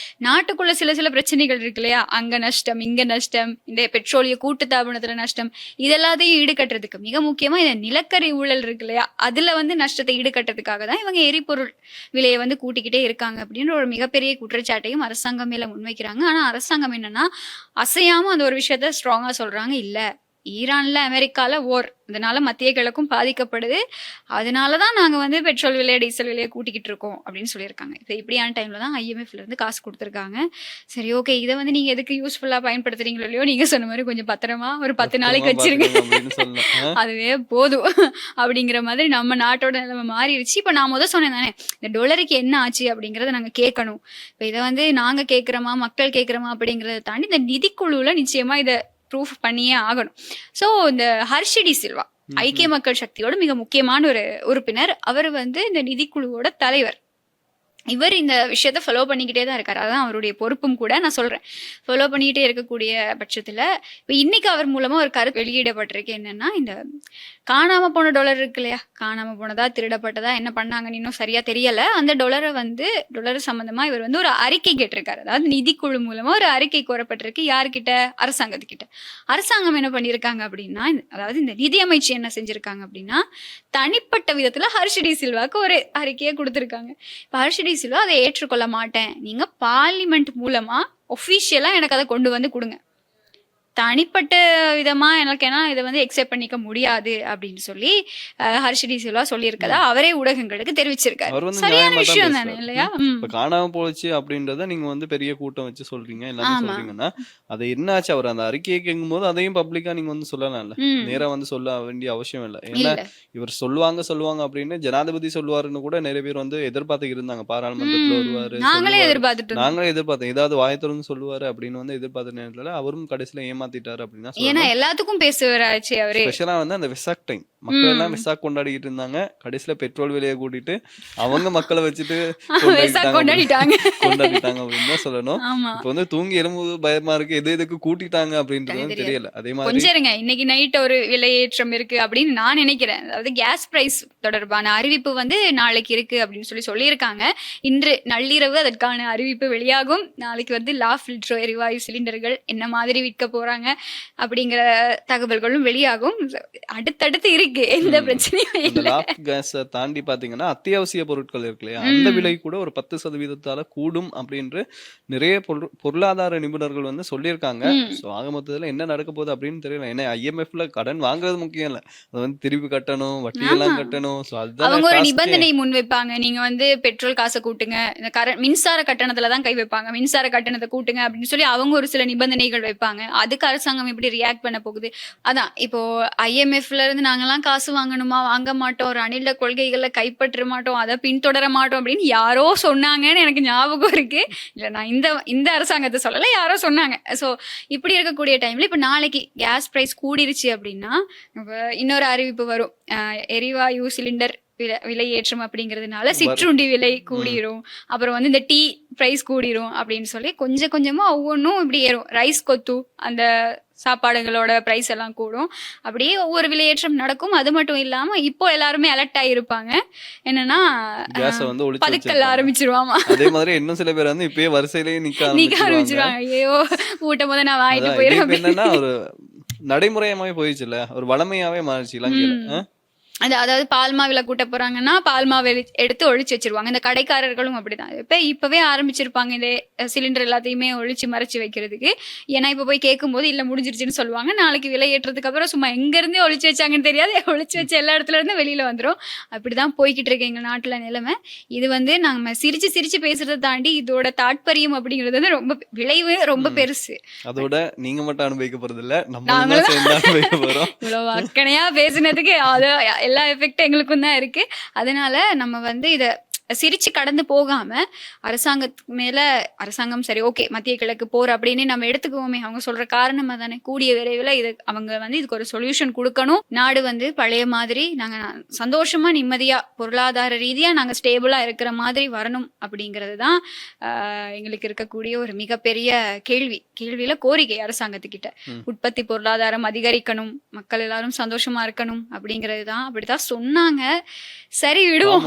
நாட்டுக்குள்ள சில பிரச்சனைகள் இருக்கு இல்லையா, அங்க நஷ்டம், இங்க நஷ்டம், இந்த பெட்ரோலிய கூட்டு தாபனத்துல நஷ்டம், இதெல்லாத்தையும் ஈடுகட்டுறதுக்கு மிக முக்கியமா இந்த நிலக்கரி ஊழல் இருக்கு இல்லையா, அதுல வந்து நஷ்டத்தை ஈடுகட்டுறதுக்காக தான் இவங்க எரிபொருள் விலையை வந்து கூட்டிக்கிட்டே இருக்காங்க அப்படின்ற ஒரு மிகப்பெரிய குற்றச்சாட்டையும் அரசாங்கம் மேல முன்வைக்கிறாங்க. ஆனா அரசாங்கம் என்னன்னா அசையாம அந்த ஒரு விஷயத்த ஸ்ட்ராங்கா சொல்றாங்க. இல்ல, ஈரான்ல அமெரிக்கால ஓர், அதனால மத்திய கிழக்கும் பாதிக்கப்படுது, அதனாலதான் நாங்க வந்து பெட்ரோல் விலையை டீசல் விலையை கூட்டிக்கிட்டு இருக்கோம் அப்படின்னு சொல்லியிருக்காங்க. இப்போ இப்படியான டைம்ல தான் IMFல இருந்து காசு கொடுத்துருக்காங்க. சரி, ஓகே, இதை வந்து நீங்க எதுக்கு யூஸ்ஃபுல்லா பயன்படுத்துறீங்களோ இல்லையோ, நீங்க சொன்ன மாதிரி கொஞ்சம் பத்திரமா ஒரு 10 நாளைக்கு வச்சிருங்க, அதுவே போதும் அப்படிங்கிற மாதிரி நம்ம நாட்டோட நிலைமை மாறிடுச்சு. இப்போ நான் முதல் சொன்னேன் தானே, இந்த டாலருக்கு என்ன ஆச்சு அப்படிங்கறத நாங்க கேட்கணும். இப்போ இதை வந்து நாங்க கேட்கிறோமா, மக்கள் கேட்கிறோமா அப்படிங்கறத தாண்டி இந்த நிதிக்குழுல நிச்சயமா இதை ப்ரூஃப் பண்ணியே ஆகணும். ஸோ இந்த ஹர்ஷடி சில்வா ஐக்கிய மக்கள் சக்தியோட மிக முக்கியமான ஒரு உறுப்பினர், அவர் வந்து இந்த நிதிக்குழுவோட தலைவர். இவர் இந்த விஷயத்த ஃபாலோ பண்ணிக்கிட்டே தான் இருக்காரு. அதான் அவருடைய பொறுப்பும் கூட. நான் சொல்றேன், ஃபாலோ பண்ணிக்கிட்டே இருக்கக்கூடிய பட்சத்துல இப்போ இன்னைக்கு அவர் மூலமா ஒரு கருத்து வெளியிடப்பட்டிருக்கு. என்னன்னா, இந்த காணாம போன டாலர் இருக்கு இல்லையா, காணாம போனதா திருடப்பட்டதா என்ன பண்ணாங்கன்னு இன்னும் சரியா தெரியல. அந்த டாலர் சம்பந்தமா இவர் வந்து ஒரு அறிக்கை கேட்டிருக்காரு. அதாவது நிதிக்குழு மூலமா ஒரு அறிக்கை கோரப்பட்டிருக்கு. யாருக்கிட்ட? அரசாங்கத்துக்கிட்ட. அரசாங்கம் என்ன பண்ணியிருக்காங்க அப்படின்னா, அதாவது இந்த நிதி அமைச்சு என்ன செஞ்சிருக்காங்க அப்படின்னா, தனிப்பட்ட விதத்துல ஹர்ஷ் டி சில்வாக்கு ஒரு அறிக்கையை கொடுத்திருக்காங்க. இப்போ ஹர்ஷ் டி சில்வா அதை ஏற்றுக்கொள்ள மாட்டேன், நீங்க பார்லிமெண்ட் மூலமா ஒஃபிஷியலா எனக்கு அதை கொண்டு வந்து கொடுங்க, தனிப்பட்ட விதமா எனக்கு ஏன்னா இதை வந்து எக்ஸெப்ட் பண்ணிக்க முடியாது அப்படின்னு சொல்லி ஹர்ஷ் டி சில்வா சொல்லியிருக்கதா அவரே ஊடகங்களுக்கு தெரிவிச்சிருக்காரு. அவர் வந்து சரியான நியாயமா தான் விஷயம் தானே பேசுறாரு. இல்லையா? இப்ப காணாம போச்சு அப்படின்றத நீங்க வந்து பெரிய கூட்டம் வச்சு சொல்றீங்க, எல்லாமே ஆமா. சொல்றீங்கன்னா அது என்னாச்சு? அவர் அந்த அறிக்கையை கேட்கும் போது அதையும் பப்ளிக்கா நீங்க வந்து சொல்லலாம்ல, ம். நேரா வந்து சொல்ல வேண்டிய அவசியம் இல்லை. ஏன்னா இல்ல. இவர் சொல்லுவாங்க அப்படின்னு ஜனாதிபதி சொல்லுவாருன்னு கூட நிறைய பேர் வந்து எதிர்பார்த்து இருந்தாங்க. பாராளுமன்றத்துல வருவாரு, நாங்களே சொல்லுவாரு. எதிர்பார்த்துட்டு இருந்தோம். நாங்களே எதிர்பார்த்தோம், ஏதாவது வாயத்திறந்து சொல்லுவாரு அப்படின்னு வந்து எதிர்பார்த்த நேரத்துல அவரும் கடைசியில ஏமாத்திட்டாரு அப்படின்னு தான் ஏன்னா சொல்லணும். எல்லாத்துக்கும் பேசுவாராச்சு அவரு. ஸ்பெஷலா வந்து அந்த வெசாக் டைம் மக்கள் எல்லாம் வெசாக் கொண்டாடிக்கிட்டு இருந்தாங்க. கடைசியில பெட்ரோல் விலையை கூட்டிட்டு அவங்க மக்களை வச்சுட்டு வெசாக் கொண்டாடிட்டாங்க கொண்டாடிட்டாங்க. அப்படின்னு தான் சொல்லணும். ஆமா. இப்ப வந்து தூங்கி எலும்பு பயமா இருக்கு, எதுக்கு கூட்டிட்டாங்க அப்படின்றது வந்து தெரியாது. தெரியல. அதே மாதிரி கொஞ்சம் இருங்க, இன்னைக்கு நைட் ஒரு விலையேற்றம் இருக்கு அப்படின்னு நான் நினைக்கிறேன். அதாவது கேஸ் பிரைஸ் தொடர்பான அறிவிப்பு வந்து நாளைக்கு இருக்கு அப்படின்னு சொல்லியிருக்காங்க. இன்று நள்ளிரவு அதற்கான அறிவிப்பு வெளியாகும். நாளைக்கு வந்து லாஃபில்ட்ரோ எரிவாயு சிலிண்டர்கள் என்ன மாதிரி விற்க போறாங்க அப்படிங்கிற தகவல்களும் வெளியாகும். அடுத்தடுத்து இருக்கு, எந்த பிரச்சனையும் இந்த இல்லை. லாப் கேஸ் தாண்டி பாத்தீங்கன்னா அத்தியாவசிய பொருட்கள் இருக்கு இல்லையா, அந்த விலை கூட ஒரு 10% கூடும் அப்படின்று நிறைய பொருளாதார நிபுணர்கள் வந்து சொல்லியிருக்காங்க. சோ ஆக மொத்தத்துல என்ன நடக்க போகுது அப்படின்னு தெரியல. ஏன்னா IMFல கடன் வாங்குறது முக்கியம் இல்ல, அது வந்து திருப்பி கட்டணும், வட்டி எல்லாம் ஆமா. கட்டணும். சோ அதுதான் அவங்க ஒரு task. நிபந்தனை முன் வைப்பாங்க. நீங்க வந்து பெட்ரோல் காசை கூட்டுங்க, இந்த மின்சார கட்டணத்துல தான் கை வைப்பாங்க, மின்சார கட்டணத்தை கூட்டுங்க அப்படின்னு சொல்லி அவங்க ஒரு சில நிபந்தனைகள் வைப்பாங்க. அதுக்கு அரசாங்கம் எப்படி ரியாக்ட் பண்ண போகுது? அதான் இப்போ IMFல இருந்து நாங்கெல்லாம் காசு வாங்கணுமா, வாங்க மாட்டோம், ரணில கொள்கைகளை கைப்பற்ற மாட்டோம், அதை பின்தொடர மாட்டோம் அப்படின்னு யாரோ சொன்னாங்கன்னு எனக்கு ஞாபகம் இருக்கு. இல்ல நான் இந்த அரசாங்கத்தை சொல்லல, யாரோ சொன்னாங்க. ஸோ இப்படி இருக்கக்கூடிய டைம்ல இப்ப நாளைக்கு கேஸ் பிரைஸ் கூடிருச்சு அப்படின்னா இப்ப இன்னொரு அறிவிப்பு வரும், எரிவாயு சிலிண்டர் விலை ஏற்றம் அப்படிங்கிறதுனால சிற்றுண்டி விலை கூடிரும், அப்புறம் வந்து இந்த டீ பிரைஸ் கூடிரும் அப்படின்னு சொல்லி கொஞ்சம் கொஞ்சமா ஒவ்வொன்றும் இப்படி ஏறும். ரைஸ் கொத்து அந்த சாப்பாடுகளோட பிரைஸ் எல்லாம் கூடும். அப்படியே ஒவ்வொரு விலையேற்றம் நடக்கும். அது மட்டும் இல்லாம இப்போ எல்லாருமே அலர்ட் ஆகிருப்பாங்க. என்னன்னா கேஸை வந்து ஒளிச்சு பதுக்கல் வச்சிருப்பாங்க. ஆரம்பிச்சிருவாமா, அதே மாதிரி இன்னும் சில பேர் வந்து இப்பயே வரிசையிலேயே நிக்க ஆரம்பிச்சிருவாங்க. ஆரம்பிச்சிருவாங்க. ஐயோ ஊட்டும் போது நான் வாங்கிட்டு அதான் இது இப்ப போயிடும். என்னன்னா ஒரு நடைமுறையாவே போயிடுச்சுல்ல, ஒரு வளமையாவே மாறிச்சு இலங்கையில. அதாவது பால்மாவில கூட்ட போறாங்கன்னா பால்மாவை எடுத்து ஒழிச்சு வச்சிருவாங்க. இந்த கடைக்காரர்களும் அப்படிதான். இப்பவே ஆரம்பிச்சிருப்பாங்க இந்த சிலிண்டர் எல்லாத்தையுமே ஒழிச்சு மறைச்சு வைக்கிறதுக்கு. ஏன்னா இப்ப போய் கேட்கும் போது இல்ல முடிஞ்சிருச்சுன்னு சொல்லுவாங்க. நாளைக்கு விலை ஏற்றதுக்கு அப்புறம் சும்மா எங்க இருந்தே ஒழிச்சு வச்சாங்கன்னு தெரியாது, ஒழிச்சு வச்ச எல்லா இடத்துல இருந்து வெளியில வந்துரும். அப்படிதான் போய்கிட்டு இருக்கு எங்க நாட்டுல நிலைமை. இது வந்து நாம சிரிச்சு சிரிச்சு பேசுறதை தாண்டி இதோட தாற்பயம் அப்படிங்கிறது வந்து ரொம்ப விளைவு ரொம்ப பெருசு. அதோட நீங்க மட்டும் அனுபவிக்க போறது இல்ல, நம்ம சேர்ந்து அனுபவிக்க போறோம். இவ்வளவு அக்கனையா பேசினதுக்கு அது எல்லா எஃபெக்டும் எங்களுக்கும் தான் இருக்கு. அதனால நம்ம வந்து இதை சிரிச்சு கடந்து போகாம அரசாங்கத்துக்கு மேல அரசாங்கம் சரி ஓகே மத்திய கிழக்கு போர் அப்படின்னு நம்ம எடுத்துக்குவோமே, அவங்க சொல்ற காரணமா தானே கூடிய விரைவில் இது அவங்க வந்து இதுக்கு ஒரு சொல்யூஷன் கொடுக்கணும். நாடு வந்து பழைய மாதிரி நாங்க சந்தோஷமா நிம்மதியா பொருளாதார ரீதியா நாங்க ஸ்டேபிளா இருக்கிற மாதிரி வரணும் அப்படிங்கிறது தான் எங்களுக்கு இருக்கக்கூடிய ஒரு மிகப்பெரிய கேள்வியில கோரிக்கை அரசாங்கத்துக்கிட்ட. உற்பத்தி பொருளாதாரம் அதிகரிக்கணும், மக்கள் எல்லாரும் சந்தோஷமா இருக்கணும் அப்படிங்கிறது தான். அப்படித்தான் சொன்னாங்க. சரி விடுவோம்.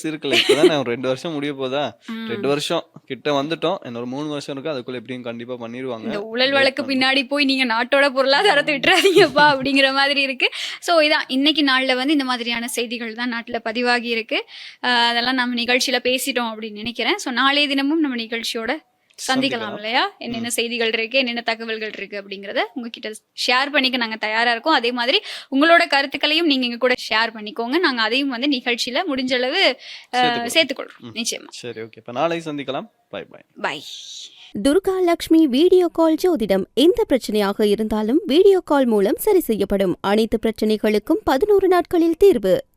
இருக்குல்ல, இப்பதான் 2 வருஷம் முடிய போதா, 2 வருஷம் கிட்ட வந்துட்டோம், இன்னொரு 3 வருஷம் இருக்கு, அதுக்குள்ள எப்படியும் கண்டிப்பா பண்ணிடுவாங்க. இந்த ஊழல் வழக்கு பின்னாடி போய் நீங்க நாட்டோட பொருளாதாரத்தை விட்டுறாதீங்கப்பா அப்படிங்கிற மாதிரி இருக்கு. ஸோ இதான் இன்னைக்கு நாள்ல வந்து இந்த மாதிரியான செய்திகள் தான் நாட்டுல பதிவாகி இருக்கு. அதெல்லாம் நம்ம நிகழ்ச்சியில பேசிட்டோம் அப்படின்னு நினைக்கிறேன். ஸோ நாளைய தினமும் நம்ம நிகழ்ச்சியோட சந்திக்கலாம் இல்லையா, என்னென்ன செய்திகள் இருக்கு, என்னென்ன தகவல்கள் இருக்கு அப்படிங்கறத உங்ககிட்ட ஷேர் பண்ணிக்க நாங்க தயாரா இருக்கோம். அதே மாதிரி உங்களோட கருத்துக்களையும் நீங்க எங்க கூட ஷேர் பண்ணிக்கோங்க. நாங்க அதையும் வந்து நிகழ்ச்சியில முடிஞ்ச அளவு சேர்த்துக்கொள்றோம் நிச்சயமா. சரி ஓகே, இப்ப நாளை சந்திக்கலாம். Bye bye bye. Durga Lakshmi video call ஜோதிடம். எந்த பிரச்சனையாக இருந்தாலும் வீடியோ கால் மூலம் சரி செய்யப்படும். அனைத்து பிரச்சனைகளுக்கும் 11 நாட்களில் தீர்வு.